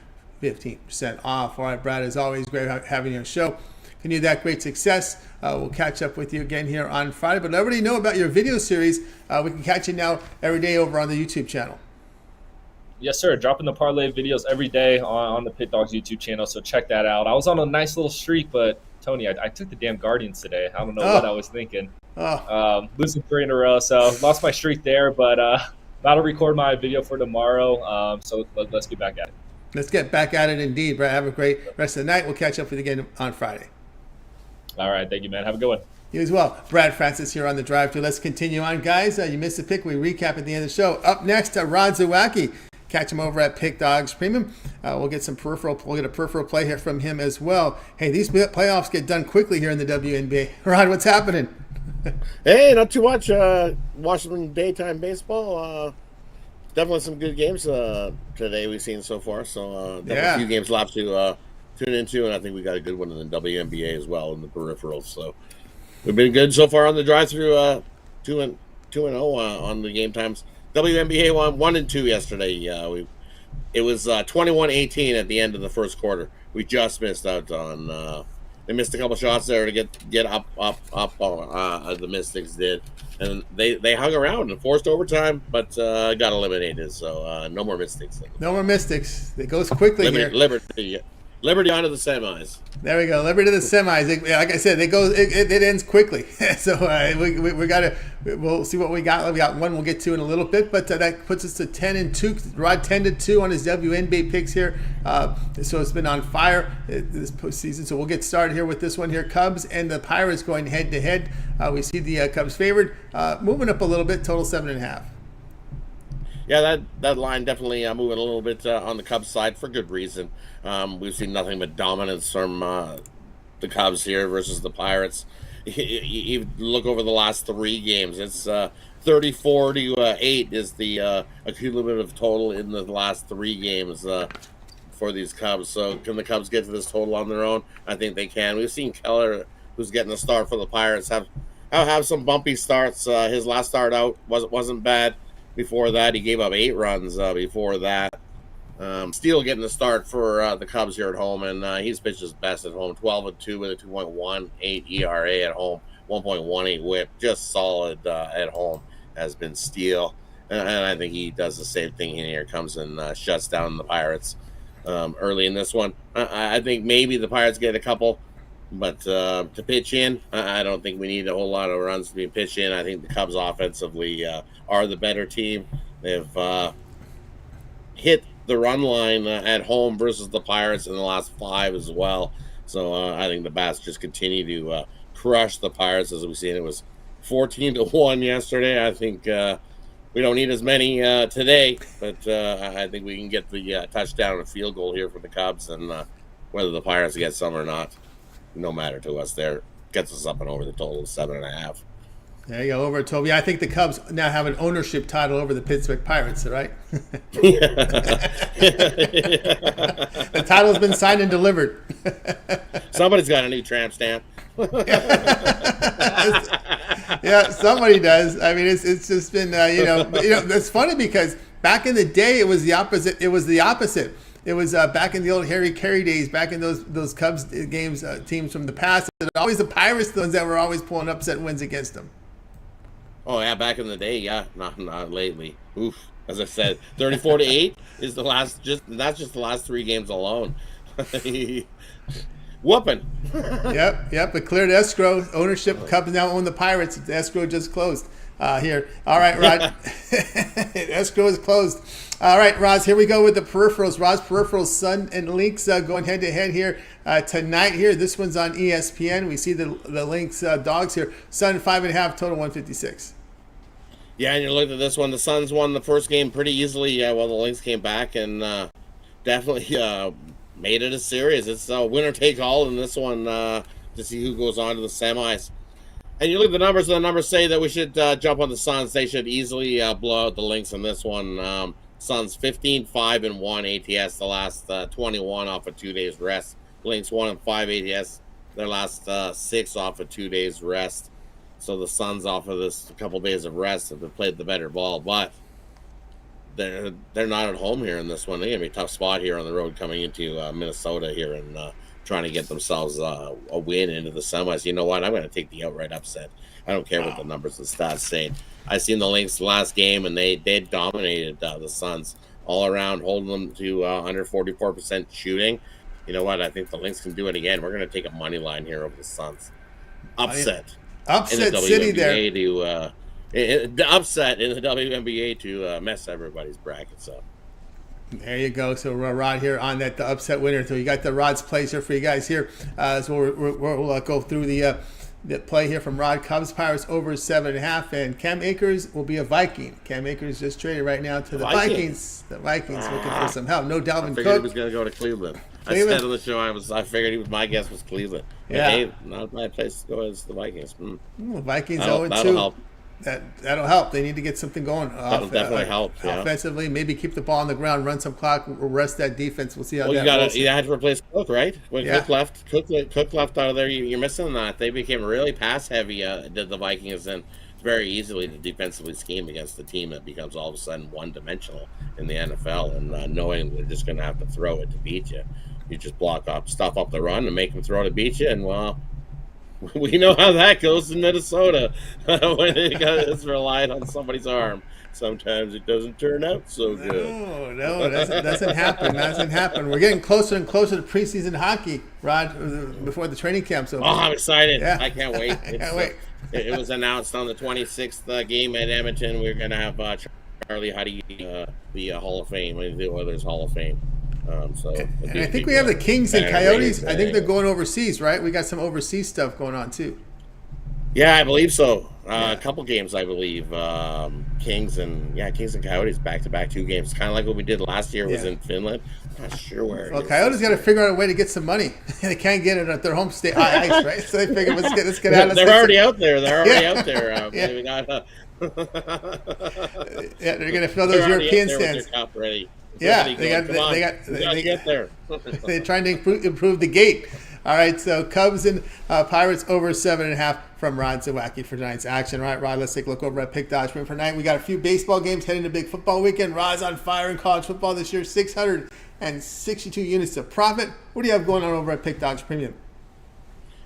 15% off. All right, Brad, as always, great having you on the show. Continue that great success. We'll catch up with you again here on Friday. But let everybody know about your video series. We can catch you now every day over on the YouTube channel. Yes, sir. Dropping the parlay videos every day on the Pit Dogs YouTube channel, so check that out. I was on a nice little streak, but Tony, I took the damn Guardians today. I don't know what I was thinking. Losing 3 in a row, so lost my streak there. But about to record my video for tomorrow, so let's get back at it. Let's get back at it indeed, Brad. Have a great rest of the night. We'll catch up with you again on Friday. All right. Thank you, man. Have a good one. You as well. Brad Francis here on the Drive Thru. Let's continue on, guys. You missed a pick. We recap at the end of the show. Up next, Rod Zawacky. Catch him over at Pick Dogs Premium. We'll get a peripheral play here from him as well. Hey, these playoffs get done quickly here in the WNBA. Rod, what's happening? Hey, not too much. Watching daytime baseball. Definitely some good games today we've seen so far. So definitely a few games left to tune into, and I think we got a good one in the WNBA as well in the peripherals. So we've been good so far on the drive-through. 2-0 on the game times. WNBA won 1-2 yesterday. It was 21-18 at the end of the first quarter. We just missed out on. They missed a couple shots there to get up. The Mystics did, and they hung around and forced overtime, but got eliminated. So no more Mystics. No more Mystics. It goes quickly here. Liberty onto the semis. There we go. Liberty to the semis. Like I said, it ends quickly. So we'll see what we got. We got one we'll get to in a little bit, but that puts us to 10-2. Rod 10-2 on his WNBA picks here. So it's been on fire this postseason. So we'll get started here with this one here. Cubs and the Pirates going head to head. We see the Cubs favored, moving up a little bit. Total 7.5. Yeah, that line definitely moving a little bit on the Cubs side for good reason. We've seen nothing but dominance from the Cubs here versus the Pirates. You look over the last 3 games, it's 34-8 is the accumulative total in the last 3 games for these Cubs. So can the Cubs get to this total on their own? I think they can. We've seen Keller, who's getting a start for the Pirates, have some bumpy starts. His last start out wasn't bad. Before that, he gave up 8 runs before that. Steele getting the start for the Cubs here at home, and he's pitched his best at home. 12-2 with a 2.18 ERA at home, 1.18 WHIP. Just solid at home has been Steele. And I think he does the same thing in here. Comes and shuts down the Pirates early in this one. I think maybe the Pirates get a couple, but to pitch in, I don't think we need a whole lot of runs to be pitched in. I think the Cubs offensively are the better team. They've hit the run line at home versus the Pirates in the last 5 as well. So I think the Bats just continue to crush the Pirates. As we've seen, it was 14-1 yesterday. I think we don't need as many today, but I think we can get the touchdown and field goal here for the Cubs, and whether the Pirates get some or not, no matter to us. There gets us up and over the total of 7.5. There you go, over Toby. I think the Cubs now have an ownership title over the Pittsburgh Pirates, right? The title's been signed and delivered. Somebody's got a new tramp stamp. Yeah, somebody does. I mean, it's just been it's funny because back in the day it was the opposite. It was back in the old Harry Carey days, back in those Cubs games, teams from the past. It was always the Pirates, the ones that were always pulling upset wins against them. Oh yeah, back in the day, yeah, not lately. Oof. As I said, 34-8 is that's just the last 3 games alone. Whooping. Yep. It cleared escrow. Ownership, Cubs now own the Pirates. The escrow just closed here. All right, Rod. Escrow is closed. All right, Roz, here we go with the peripherals. Roz, peripherals, Sun and Lynx going head-to-head here tonight here. This one's on ESPN. We see the Lynx dogs here. Sun 5.5, total 156. Yeah, and you look at this one. The Suns won the first game pretty easily while the Lynx came back, and definitely made it a series. It's winner-take-all in this one to see who goes on to the semis. And you look at the numbers, and the numbers say that we should jump on the Suns. They should easily blow out the Lynx in this one. Suns 15-5-1 ATS, the last 21 off of 2 days rest. Lynx 1-5 ATS, their last 6 off of 2 days rest. So the Suns off of this couple days of rest have played the better ball, but they're not at home here in this one. They're gonna be a tough spot here on the road coming into Minnesota here and trying to get themselves a win into the semis. You know what? I'm going to take the outright upset. I don't care what the numbers and stats say. I seen the Lynx last game, and they dominated the Suns all around, holding them to under 44% shooting. You know what? I think the Lynx can do it again. We're going to take a money line here over the Suns. Upset in the city there. The upset in the WNBA to mess everybody's brackets up. There you go. So Rod here on that, the upset winner. So you got the Rod's plays here for you guys here. So we'll go through the play here from Rod. Cubs Pirates over 7.5, and Cam Akers will be a Viking. Cam Akers just traded right now to the Vikings. The Vikings looking for some help. No Dalvin Cook. I figured he was going to go to Cleveland. I said on the show I figured my guess was Cleveland. Yeah. Hey, not my place to go is the Vikings. Vikings that'll 0-2. help. that'll help. They need to get something going. That'll definitely help. Yeah. Offensively, maybe keep the ball on the ground, run some clock, rest that defense. We'll see how that goes. You had to replace Cook, right? When Cook left out of there, you're missing that. They became really pass heavy. Did the Vikings, and it's very easily to defensively scheme against the team that becomes all of a sudden one dimensional in the NFL, and knowing they're just going to have to throw it to beat you. You just stuff up the run and make them throw to beat you, and well, we know how that goes in Minnesota when it's relied on somebody's arm. Sometimes it doesn't turn out so good. No, it doesn't happen. Doesn't happen. We're getting closer and closer to preseason hockey, Rod, before the training camp's over. Oh, I'm excited. Yeah. I can't wait. I can't wait. It was announced on the 26th game at Edmonton. We're going to have Charlie Huddy, the Hall of Fame, the Oilers Hall of Fame. And I think we have the Kings and Coyotes. I think they're going overseas, right? We got some overseas stuff going on too. Yeah, I believe so. A couple games, I believe. Kings and Coyotes back-to-back 2 games. Kind of like what we did last year was in Finland. I'm not sure where. Well, Coyotes got to figure out a way to get some money. They can't get it at their home state ice, right? So they figure let's get out. They're already out there. They're going to fill those European stands. Ready. Yeah, they get there. They're trying to improve the gate. All right, so Cubs and Pirates over 7.5 from Rod Zawacky for tonight's action. All right, Rod, let's take a look over at Pick Dodge for tonight. We got a few baseball games heading to big football weekend. Rod's on fire in college football this year, 662 units of profit. What do you have going on over at Pick Dodge Premium?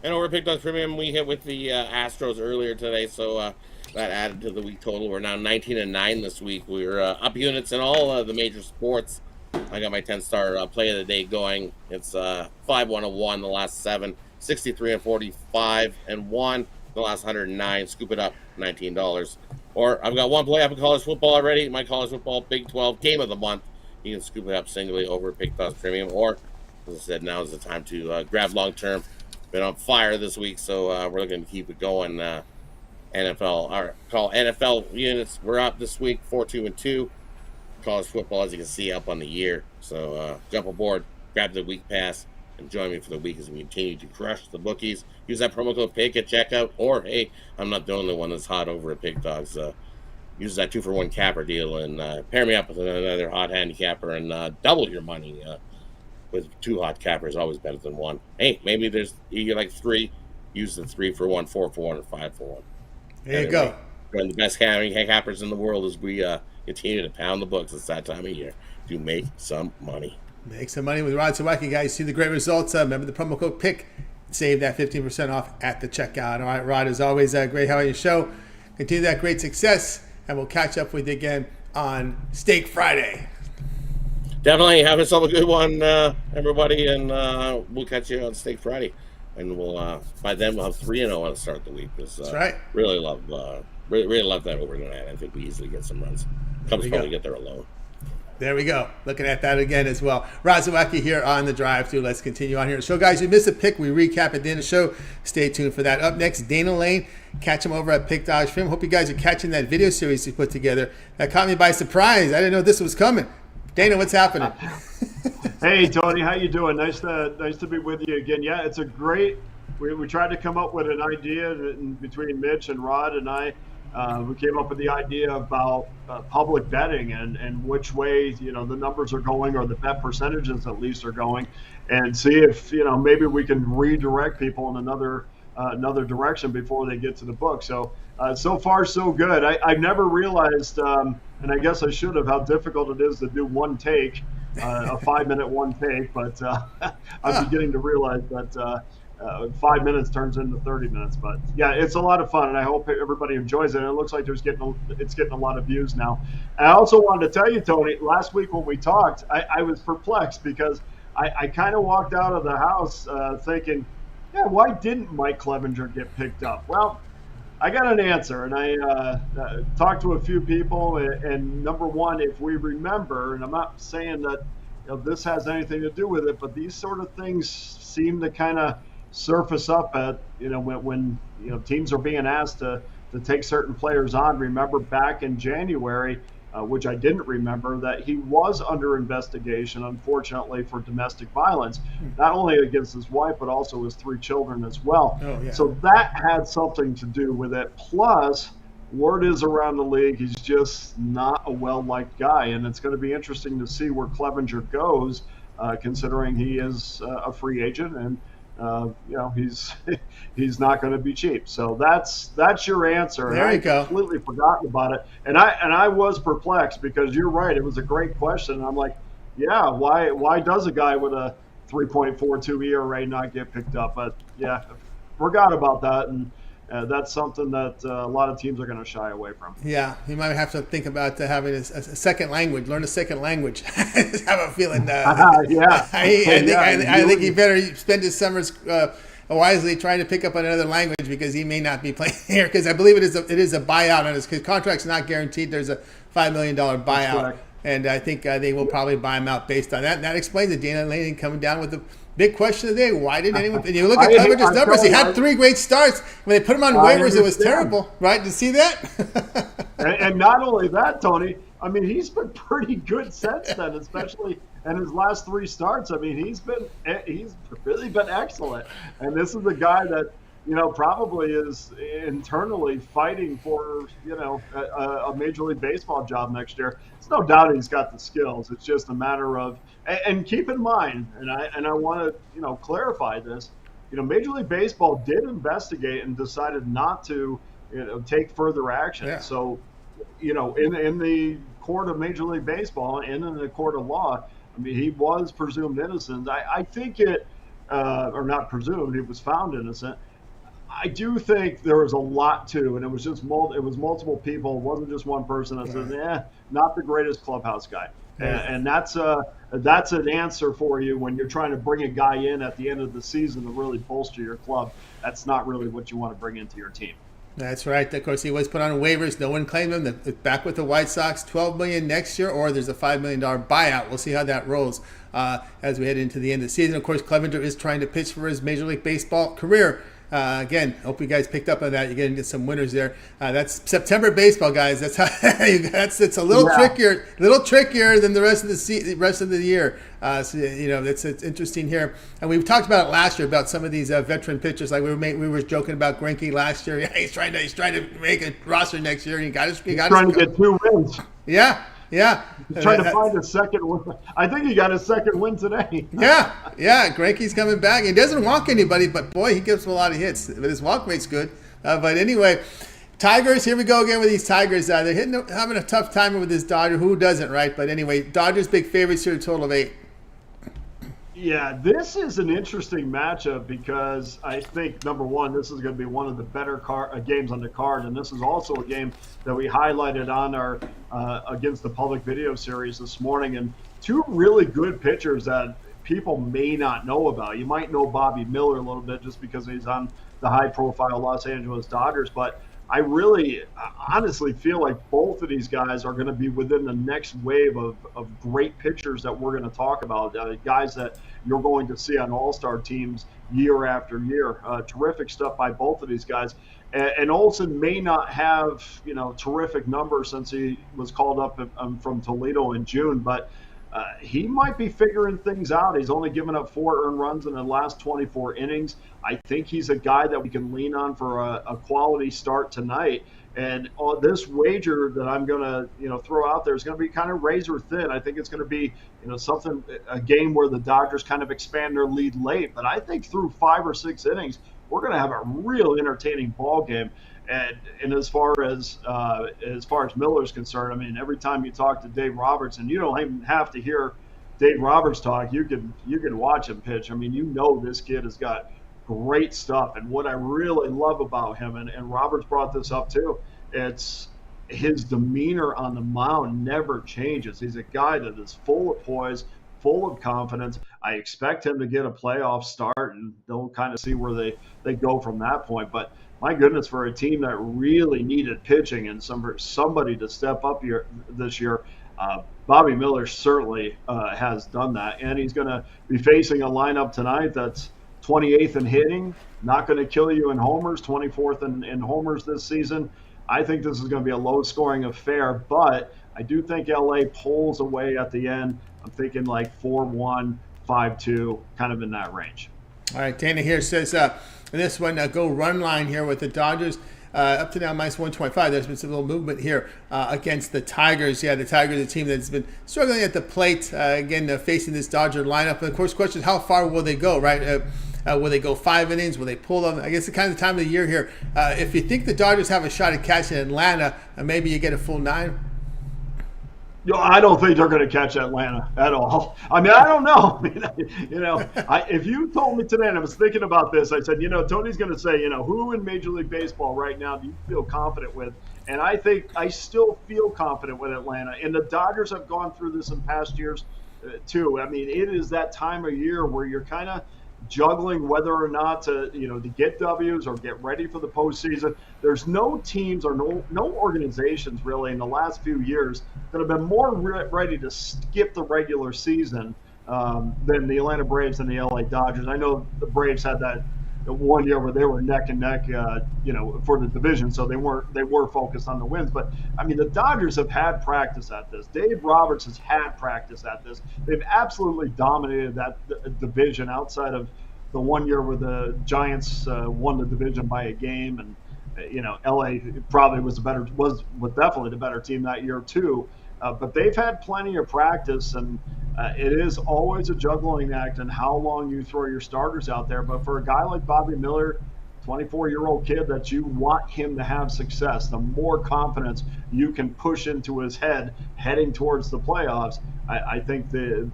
And over at Pick Dodge Premium, we hit with the Astros earlier today, so that added to the week total. We're now 19-9 this week. We're up units in all the major sports. I got my 10-star play of the day going. It's 5-1-1 the last 7, 63-45 and 1 the last 109. Scoop it up, $19. Or I've got one play up in college football already. My college football Big 12 game of the month. You can scoop it up singly over at Pick Dodge Premium. Or, as I said, now is the time to grab long term. Been on fire this week, so we're looking to keep it going. NFL units. We're up this week, 4-2-2. College football, as you can see, up on the year. So jump aboard, grab the week pass, and join me for the week as we continue to crush the bookies. Use that promo code PICK at checkout. Or, hey, I'm not the only one that's hot over at Pick Dogs. Use that 2-for-1 capper deal and pair me up with another hot handicapper and double your money. With 2 hot cappers, always better than 1. Hey, maybe you get like 3. Use the 3-for-1, 4-for-1, or 5-for-1. There you go. One of the best cappers in the world as we continue to pound the books. It's that time of year to make some money. Make some money with Rod Zawacky, guys. See the great results. Remember the promo code PICK. Save that 15% off at the checkout. All right, Rod, as always, great having your show. Continue that great success, and we'll catch up with you again on Steak Friday. Definitely. Have yourself a good one, everybody, and we'll catch you on Steak Friday. And we'll by then we'll have 3-0 to start the week. That's right. Really love that over tonight. I think we easily get some runs. Cubs probably get there alone. There we go. Looking at that again as well. Rod Zawacky here on the drive-thru. Let's continue on here. So, guys, you missed a pick. We recap at the end of the show. Stay tuned for that. Up next, Dana Lane. Catch him over at Pick Dodge Film. Hope you guys are catching that video series he put together. That caught me by surprise. I didn't know this was coming. Dana, what's happening? Hey, Tony. How you doing? Nice to be with you again. Yeah, it's a great – we tried to come up with an idea between Mitch and Rod and I. We came up with the idea about public betting and which way the numbers are going, or the bet percentages at least are going, and see if maybe we can redirect people in another direction before they get to the book. So so far so good. I never realized, and I guess I should have, how difficult it is to do one take, a 5-minute one take. But I'm beginning to realize that. 5 minutes turns into 30 minutes, but yeah, it's a lot of fun, and I hope everybody enjoys it. And it looks like it's getting a lot of views now. And I also wanted to tell you, Tony, last week when we talked, I was perplexed because I kind of walked out of the house thinking, yeah, why didn't Mike Clevenger get picked up? Well, I got an answer, and I talked to a few people, and number one, if we remember, and I'm not saying that this has anything to do with it, but these sort of things seem to kind of surface up at when teams are being asked to take certain players on. Remember back in January, which I didn't remember, that he was under investigation, unfortunately, for domestic violence, not only against his wife but also his 3 children as well. Oh, yeah. So that had something to do with it. Plus, word is around the league he's just not a well-liked guy, and it's going to be interesting to see where Clevenger goes, considering he is a free agent, and he's not going to be cheap. So that's your answer. There you go. I completely forgotten about it, and I was perplexed because you're right. It was a great question. And I'm like, yeah, why does a guy with a 3.42 ERA not get picked up? But yeah, forgot about that, and that's something that a lot of teams are going to shy away from. Yeah, you might have to think about having a second language, learn a second language. I have a feeling. Yeah. I think he better spend his summers wisely trying to pick up another language because he may not be playing here. Because I believe it is a buyout on his contract's not guaranteed. There's a $5 million buyout, and I think they will probably buy him out based on that. And that explains it. Dana Laney coming down with the big question of the day: why didn't anyone? And you look at Clevenger's numbers; he had 3 great starts. When they put him on waivers, it was terrible, right? Did you see that? and not only that, Tony. I mean, he's been pretty good since then, especially in his last 3 starts. I mean, he's really been excellent. And this is a guy that probably is internally fighting for a Major League Baseball job next year. There's no doubt he's got the skills. It's just a matter of. And keep in mind, and I want to clarify this. Major League Baseball did investigate and decided not to take further action. Yeah. So, in the court of Major League Baseball and in the court of law, I mean, he was presumed innocent. I think or not presumed, he was found innocent. I do think there was a lot to, and it was just multiple people. It wasn't just one person that said, not the greatest clubhouse guy. And that's an answer for you when you're trying to bring a guy in at the end of the season to really bolster your club. That's not really what you want to bring into your team. That's right. Of course, he was put on waivers. No one claimed him. Back with the White Sox, $12 million next year, or there's a $5 million buyout. We'll see how that rolls as we head into the end of the season. Of course, Clevenger is trying to pitch for his Major League Baseball career. Again, hope you guys picked up on that. You're going to get some winners there. That's September baseball, guys. That's how. It's a little trickier than the rest of the year. So it's interesting here. And we talked about it last year about some of these veteran pitchers. Like we were joking about Greinke last year. Yeah, he's trying to make a roster next year. And he got trying to get 2 wins. Yeah. He's trying to find a second win. I think he got a second win today. Yeah. Greinke's coming back. He doesn't walk anybody, but boy, he gives him a lot of hits. But his walk rate's good. But anyway, Tigers. Here we go again with these Tigers. They're having a tough time with this Dodger. Who doesn't, right? But anyway, Dodgers big favorites here, a total of 8. Yeah, this is an interesting matchup because I think, number one, this is going to be one of the better games on the card, and this is also a game that we highlighted on our Against the Public video series this morning, and 2 really good pitchers that people may not know about. You might know Bobby Miller a little bit just because he's on the high-profile Los Angeles Dodgers, but I really honestly feel like both of these guys are going to be within the next wave of great pitchers that we're going to talk about, guys that you're going to see on all-star teams year after year. Terrific stuff by both of these guys. And Olsen may not have, terrific numbers since he was called up from Toledo in June, but he might be figuring things out. He's only given up 4 earned runs in the last 24 innings. I think he's a guy that we can lean on for a quality start tonight. And this wager that I'm going to, throw out there is going to be kind of razor thin. I think it's going to be, a game where the Dodgers kind of expand their lead late. But I think through 5 or 6 innings, we're going to have a real entertaining ball game. And as far as Miller's concerned, I mean, every time you talk to Dave Roberts, and you don't even have to hear Dave Roberts talk, you can watch him pitch. I mean, this kid has got great stuff. And what I really love about him, and Roberts brought this up too, it's his demeanor on the mound never changes. He's a guy that is full of poise, full of confidence. I expect him to get a playoff start, and they'll kind of see where they go from that point. But my goodness, for a team that really needed pitching and somebody to step up this year, Bobby Miller certainly has done that. And he's going to be facing a lineup tonight that's 28th in hitting, not going to kill you in homers, 24th in homers this season. I think this is going to be a low-scoring affair, but I do think LA pulls away at the end. I'm thinking like 4-1, 5-2, kind of in that range. All right, Dana here says this one, go run line here with the Dodgers. up to now minus 125. There's been some little movement here against the Tigers. Yeah, the Tigers, a team that's been struggling at the plate, again, facing this Dodger lineup. And of course, question, how far will they go, right? Will they go 5 innings? Will they pull them? I guess the kind of time of the year here. If you think the Dodgers have a shot at catching Atlanta, maybe you get a full 9. I don't think they're going to catch Atlanta at all. I mean, I don't know. If you told me today, and I was thinking about this, I said, Tony's going to say, who in Major League Baseball right now do you feel confident with? And I think I still feel confident with Atlanta. And the Dodgers have gone through this in past years, too. I mean, it is that time of year where you're kind of juggling whether or not to get W's or get ready for the postseason. There's no teams or no organizations really in the last few years that have been more ready to skip the regular season than the Atlanta Braves and the LA Dodgers. I know the Braves had that 1 year where they were neck and neck, for the division, so they were focused on the wins. But I mean, the Dodgers have had practice at this. Dave Roberts has had practice at this. They've absolutely dominated that division outside of the 1 year where the Giants won the division by a game, and LA probably was definitely the better team that year too. But they've had plenty of practice, and it is always a juggling act in how long you throw your starters out there. But for a guy like Bobby Miller, 24-year-old kid, that you want him to have success, the more confidence you can push into his head heading towards the playoffs, I think the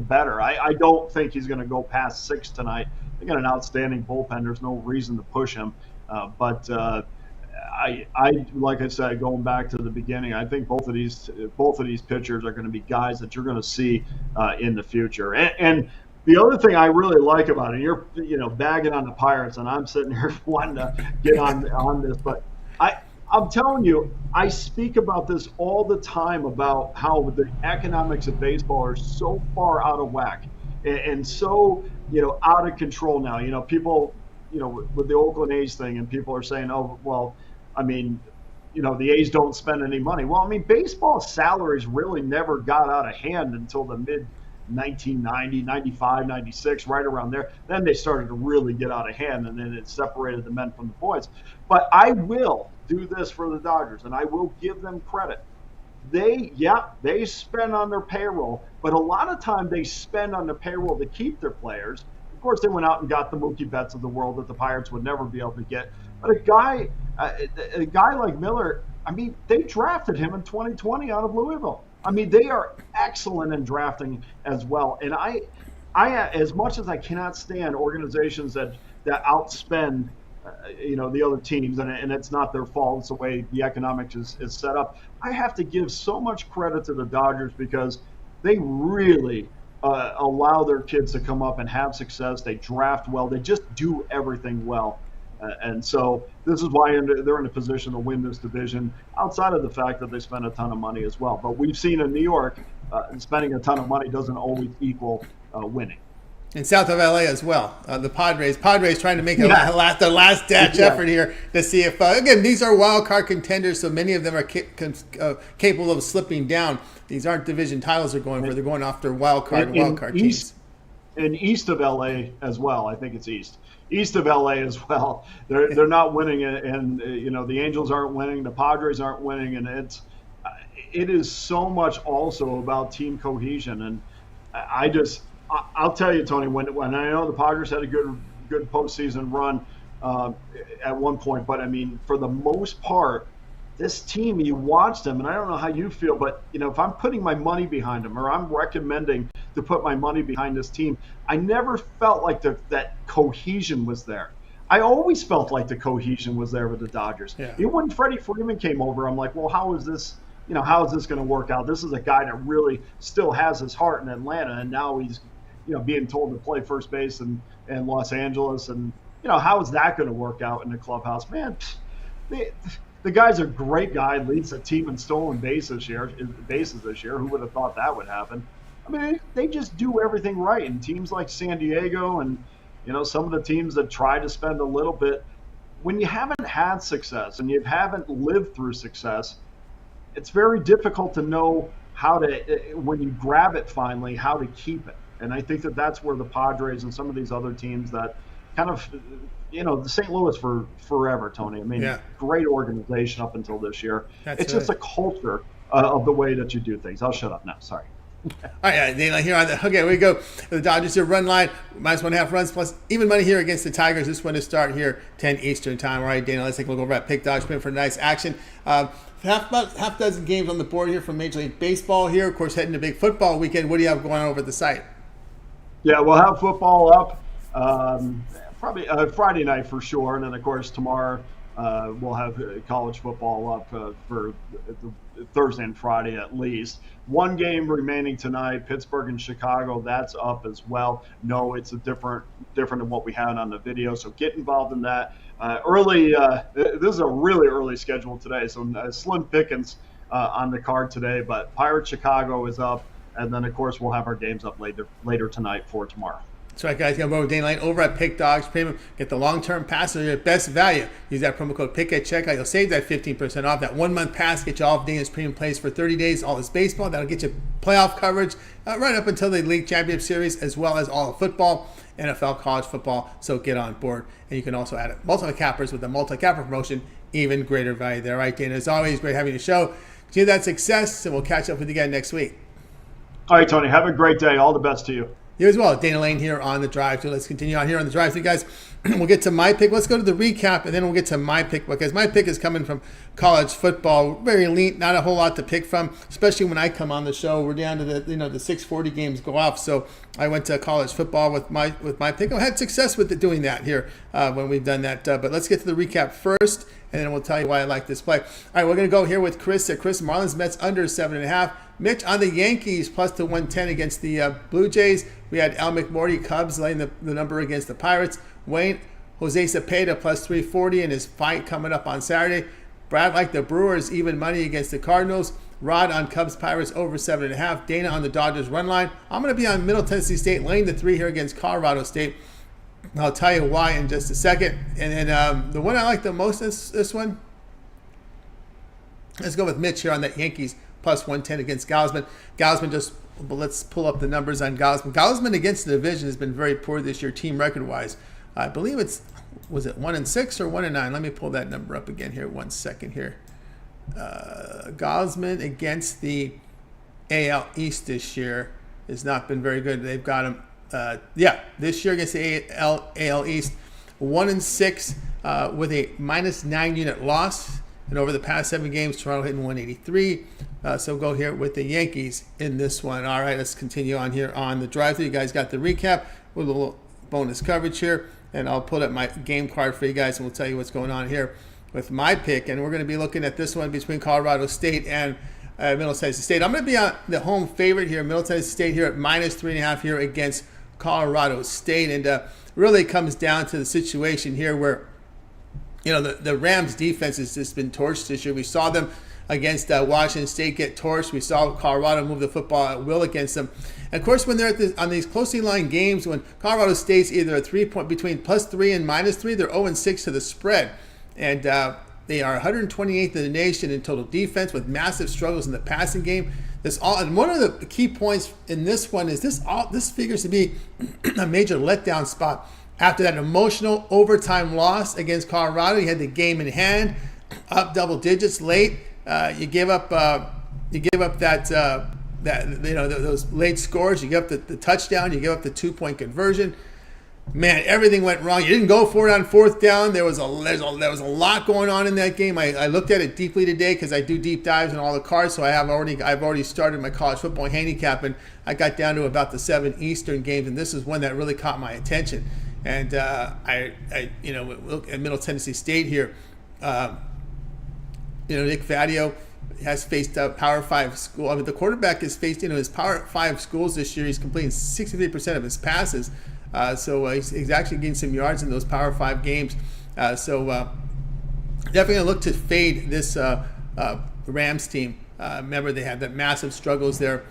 better. I don't think he's going to go past 6 tonight. They got an outstanding bullpen. There's no reason to push him. But I like I said, going back to the beginning, I think both of these pitchers are going to be guys that you're going to see in the future. And the other thing I really like about it, you're bagging on the Pirates, and I'm sitting here wanting to get on this, but I'm telling you, I speak about this all the time about how the economics of baseball are so far out of whack and so out of control now. People, with the Oakland A's thing, and people are saying, oh, well, I mean, the A's don't spend any money. Well, I mean, baseball salaries really never got out of hand until the mid 1990, 95, 96, right around there. Then they started to really get out of hand, and then it separated the men from the boys. But I will do this for the Dodgers, and I will give them credit. They spend on their payroll, but a lot of time they spend on the payroll to keep their players. Of course, they went out and got the Mookie Betts of the world that the Pirates would never be able to get. But a guy like Miller, I mean, they drafted him in 2020 out of Louisville. I mean, they are excellent in drafting as well. And I as much as I cannot stand organizations that outspend, the other teams, and it's not their fault. It's the way the economics is set up. I have to give so much credit to the Dodgers because they really allow their kids to come up and have success. They draft well. They just do everything well. And so this is why they're in a position to win this division, outside of the fact that they spend a ton of money as well. But we've seen in New York, spending a ton of money doesn't always equal winning. And south of LA as well, the Padres trying to make the last-ditch effort here to see if again, these are wild card contenders, so many of them are capable of slipping down. These aren't division titles they're going for; they're going after wild card teams. And east of LA as well, I think it's east of LA as well. They're not winning, and the Angels aren't winning, the Padres aren't winning, and it is so much also about team cohesion. And I'll tell you, Tony, when I know the Padres had a good postseason run at one point, but I mean, for the most part, this team, you watch them, and I don't know how you feel, but if I'm putting my money behind them, or I'm recommending to put my money behind this team, I never felt like that cohesion was there. I always felt like the cohesion was there with the Dodgers. Yeah. Even when Freddie Freeman came over, I'm like, well, how is this going to work out? This is a guy that really still has his heart in Atlanta, and now he's being told to play first base in Los Angeles, and how is that going to work out in the clubhouse? Man, the guy's a great guy, leads the team in stolen bases this year. Who would have thought that would happen? I mean, they just do everything right. And teams like San Diego and some of the teams that try to spend a little bit, when you haven't had success and you haven't lived through success, it's very difficult to know how to, when you grab it finally, how to keep it. And I think that's where the Padres and some of these other teams that kind of, the St. Louis for forever, Tony. I mean, great organization up until this year. It's just a culture of the way that you do things. I'll shut up now. Sorry. All right, Dana, here on the okay, we go. The Dodgers here run line -1.5 runs plus even money here against the Tigers. This one to start here 10 Eastern time. All right, Dana, let's take a look over at Pick Dodge Spin for nice action. About half dozen games on the board here from Major League Baseball here. Of course, heading to big football weekend. What do you have going on over at the site? Yeah, we'll have football up probably Friday night for sure, and then of course tomorrow we'll have college football up for Thursday and Friday at least. One game remaining tonight, Pittsburgh and Chicago. That's up as well. No, it's different than what we had on the video. So get involved in that. Early. This is a really early schedule today. So slim pickings on the card today. But Pirate Chicago is up, and then of course we'll have our games up later tonight for tomorrow. That's right, guys. Go over Dana Lane over at Pick Dogs Premium. Get the long-term pass at your best value. Use that promo code PICK at checkout. You'll save that 15% off. That 1-month pass get you all of Dana's premium plays for 30 days. All his baseball. That'll get you playoff coverage right up until the League Championship Series, as well as all of football, NFL, college football. So get on board. And you can also add multi-cappers with the multi-capper promotion. Even greater value there. All right, Dana. As always, great having you show. Continue that success, and we'll catch up with you again next week. All right, Tony. Have a great day. All the best to you. You as well. Dana Lane here on the Drive. So let's continue on here on the Drive. So guys, we'll get to my pick. Let's go to the recap, and then we'll get to my pick, because my pick is coming from college football. Very elite, not a whole lot to pick from, especially when I come on the show. We're down to the 6:40 games go off. So I went to college football with my pick. I had success with doing that here when we've done that. But let's get to the recap first, and then we'll tell you why I like this play. All right, we're going to go here with Chris. Chris, Marlins Mets under 7.5. Mitch on the Yankees plus to 110 against the Blue Jays. We had Al McMordie, Cubs, laying the number against the Pirates. Wayne, Jose Cepeda plus 340 in his fight coming up on Saturday. Brad like the Brewers, even money against the Cardinals. Rod on Cubs Pirates over 7.5. Dana on the Dodgers run line. I'm going to be on Middle Tennessee State laying the 3 here against Colorado State. I'll tell you why in just a second. And then the one I like the most is this one. Let's go with Mitch here on that Yankees plus 110 against Gausman. Let's pull up the numbers on Gausman. Gausman against the division has been very poor this year, team record-wise. I believe was it 1-6 or 1-9? Let me pull that number up again here. 1 second here. Gausman against the AL East this year has not been very good. They've got him, this year against the AL East, 1-6 with a -9 unit loss. And over the past 7 games, Toronto hitting 183. So go here with the Yankees in this one. All right, let's continue on here on the drive-thru. You guys got the recap with a little bonus coverage here. And I'll put up my game card for you guys, and we'll tell you what's going on here with my pick. And we're going to be looking at this one between Colorado State and Middle Tennessee State. I'm going to be on the home favorite here, Middle Tennessee State here at -3.5 here against Colorado State. And really comes down to the situation here where the Rams defense has just been torched this year. We saw them against Washington State get torched. We saw Colorado move the football at will against them. And of course, when they're on these closely lined games, when Colorado State's either a 3-point between +3 and -3, they're 0-6 to the spread. And they are 128th in the nation in total defense with massive struggles in the passing game. And one of the key points in this one is this figures to be a major letdown spot. After that emotional overtime loss against Colorado, you had the game in hand, up double digits late. You give up those late scores. You give up the touchdown. You give up the 2-point conversion. Man, everything went wrong. You didn't go for it on 4th down. There was a lot going on in that game. I looked at it deeply today because I do deep dives on all the cards. So I've already started my college football handicap, and I got down to about the 7 Eastern games, and this is one that really caught my attention. And I look at Middle Tennessee State here. Nick Vadio has faced Power 5 school. I mean, the quarterback has faced his Power 5 schools this year. He's completing 63% of his passes. So he's actually getting some yards in those Power 5 games. Definitely gonna look to fade this Rams team. Remember, they had that massive struggles there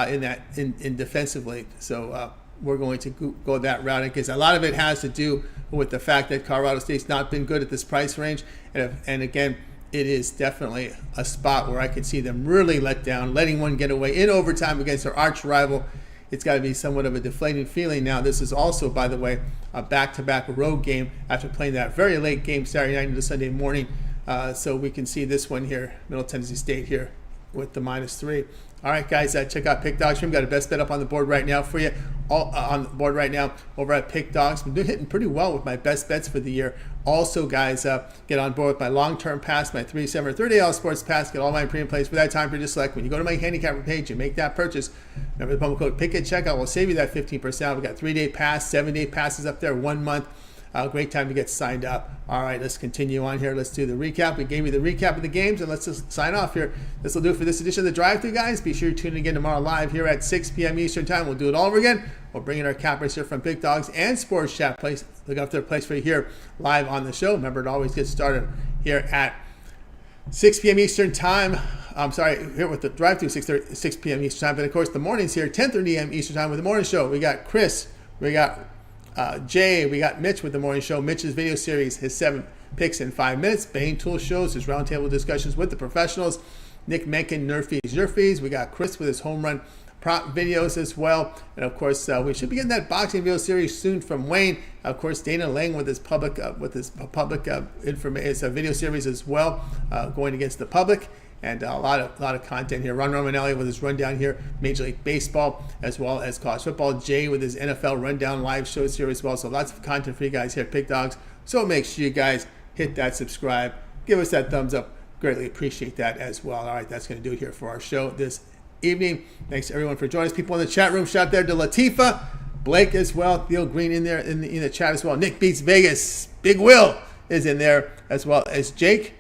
in defensively. So we're going to go that route because a lot of it has to do with the fact that Colorado State's not been good at this price range. And again, it is definitely a spot where I could see them really letting one get away in overtime against their arch rival it's got to be somewhat of a deflating feeling. Now, this is also, by the way, a back-to-back road game after playing that very late game Saturday night into Sunday morning. So we can see this one here, Middle Tennessee State here with the -3. All right, guys, check out Pick Dogs. We've got a best bet up on the board right now for you. All on the board right now over at Pick Dogs. Been hitting pretty well with my best bets for the year. Also, guys, get on board with my long-term pass, my 3-7 or 30 sports pass. Get all my premium plays for that time period to select. When you go to my handicapper page and make that purchase, remember the promo code PICK at checkout will save you that 15%. We've got 3-day pass, 7-day passes up there, 1 month. Great time to get signed up. All right, let's continue on here. Let's do the recap. We gave you the recap of the games, and let's just sign off here. This will do it for this edition of the Drive-Thru, guys. Be sure to tune in again tomorrow live here at 6 p.m. Eastern Time. We'll do it all over again. We'll bring in our cappers here from Big Dogs and Sports Chat. Look up their place for you here live on the show. Remember, it always gets started here at 6 p.m. Eastern Time. I'm sorry, here with the Drive-Thru, 6 p.m. Eastern Time. But, of course, the mornings here, 10:30 a.m. Eastern Time with the morning show. We got Chris. We got Jay, we got Mitch with the morning show. Mitch's video series, his 7 picks in 5 minutes. Bain Tool shows, his roundtable discussions with the professionals. Nick Mencken, Nerfies, Yerfies. We got Chris with his home run prop videos as well. And of course, we should be getting that boxing video series soon from Wayne. Of course, Dana Lang with his public information video series as well, going against the public. And a lot of content here. Ron Romanelli with his rundown here, Major League Baseball, as well as college football. Jay with his NFL rundown live shows here as well. So lots of content for you guys here at Pick Dogs. So make sure you guys hit that subscribe. Give us that thumbs up. Greatly appreciate that as well. All right, that's going to do it here for our show this evening. Thanks to everyone for joining us. People in the chat room, shout out there to Latifa, Blake as well, Theo Green in there in the chat as well. Nick Beats Vegas, Big Will is in there as well as Jake.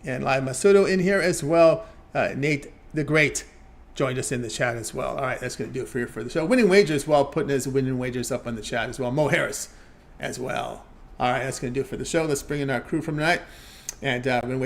And Live Masudo in here as well. Nate the Great joined us in the chat as well. All right, that's going to do it for the show. Winning Wagers, well, putting his winning wagers up on the chat as well. Mo Harris as well. All right, that's going to do it for the show. Let's bring in our crew from tonight. And we're going to wait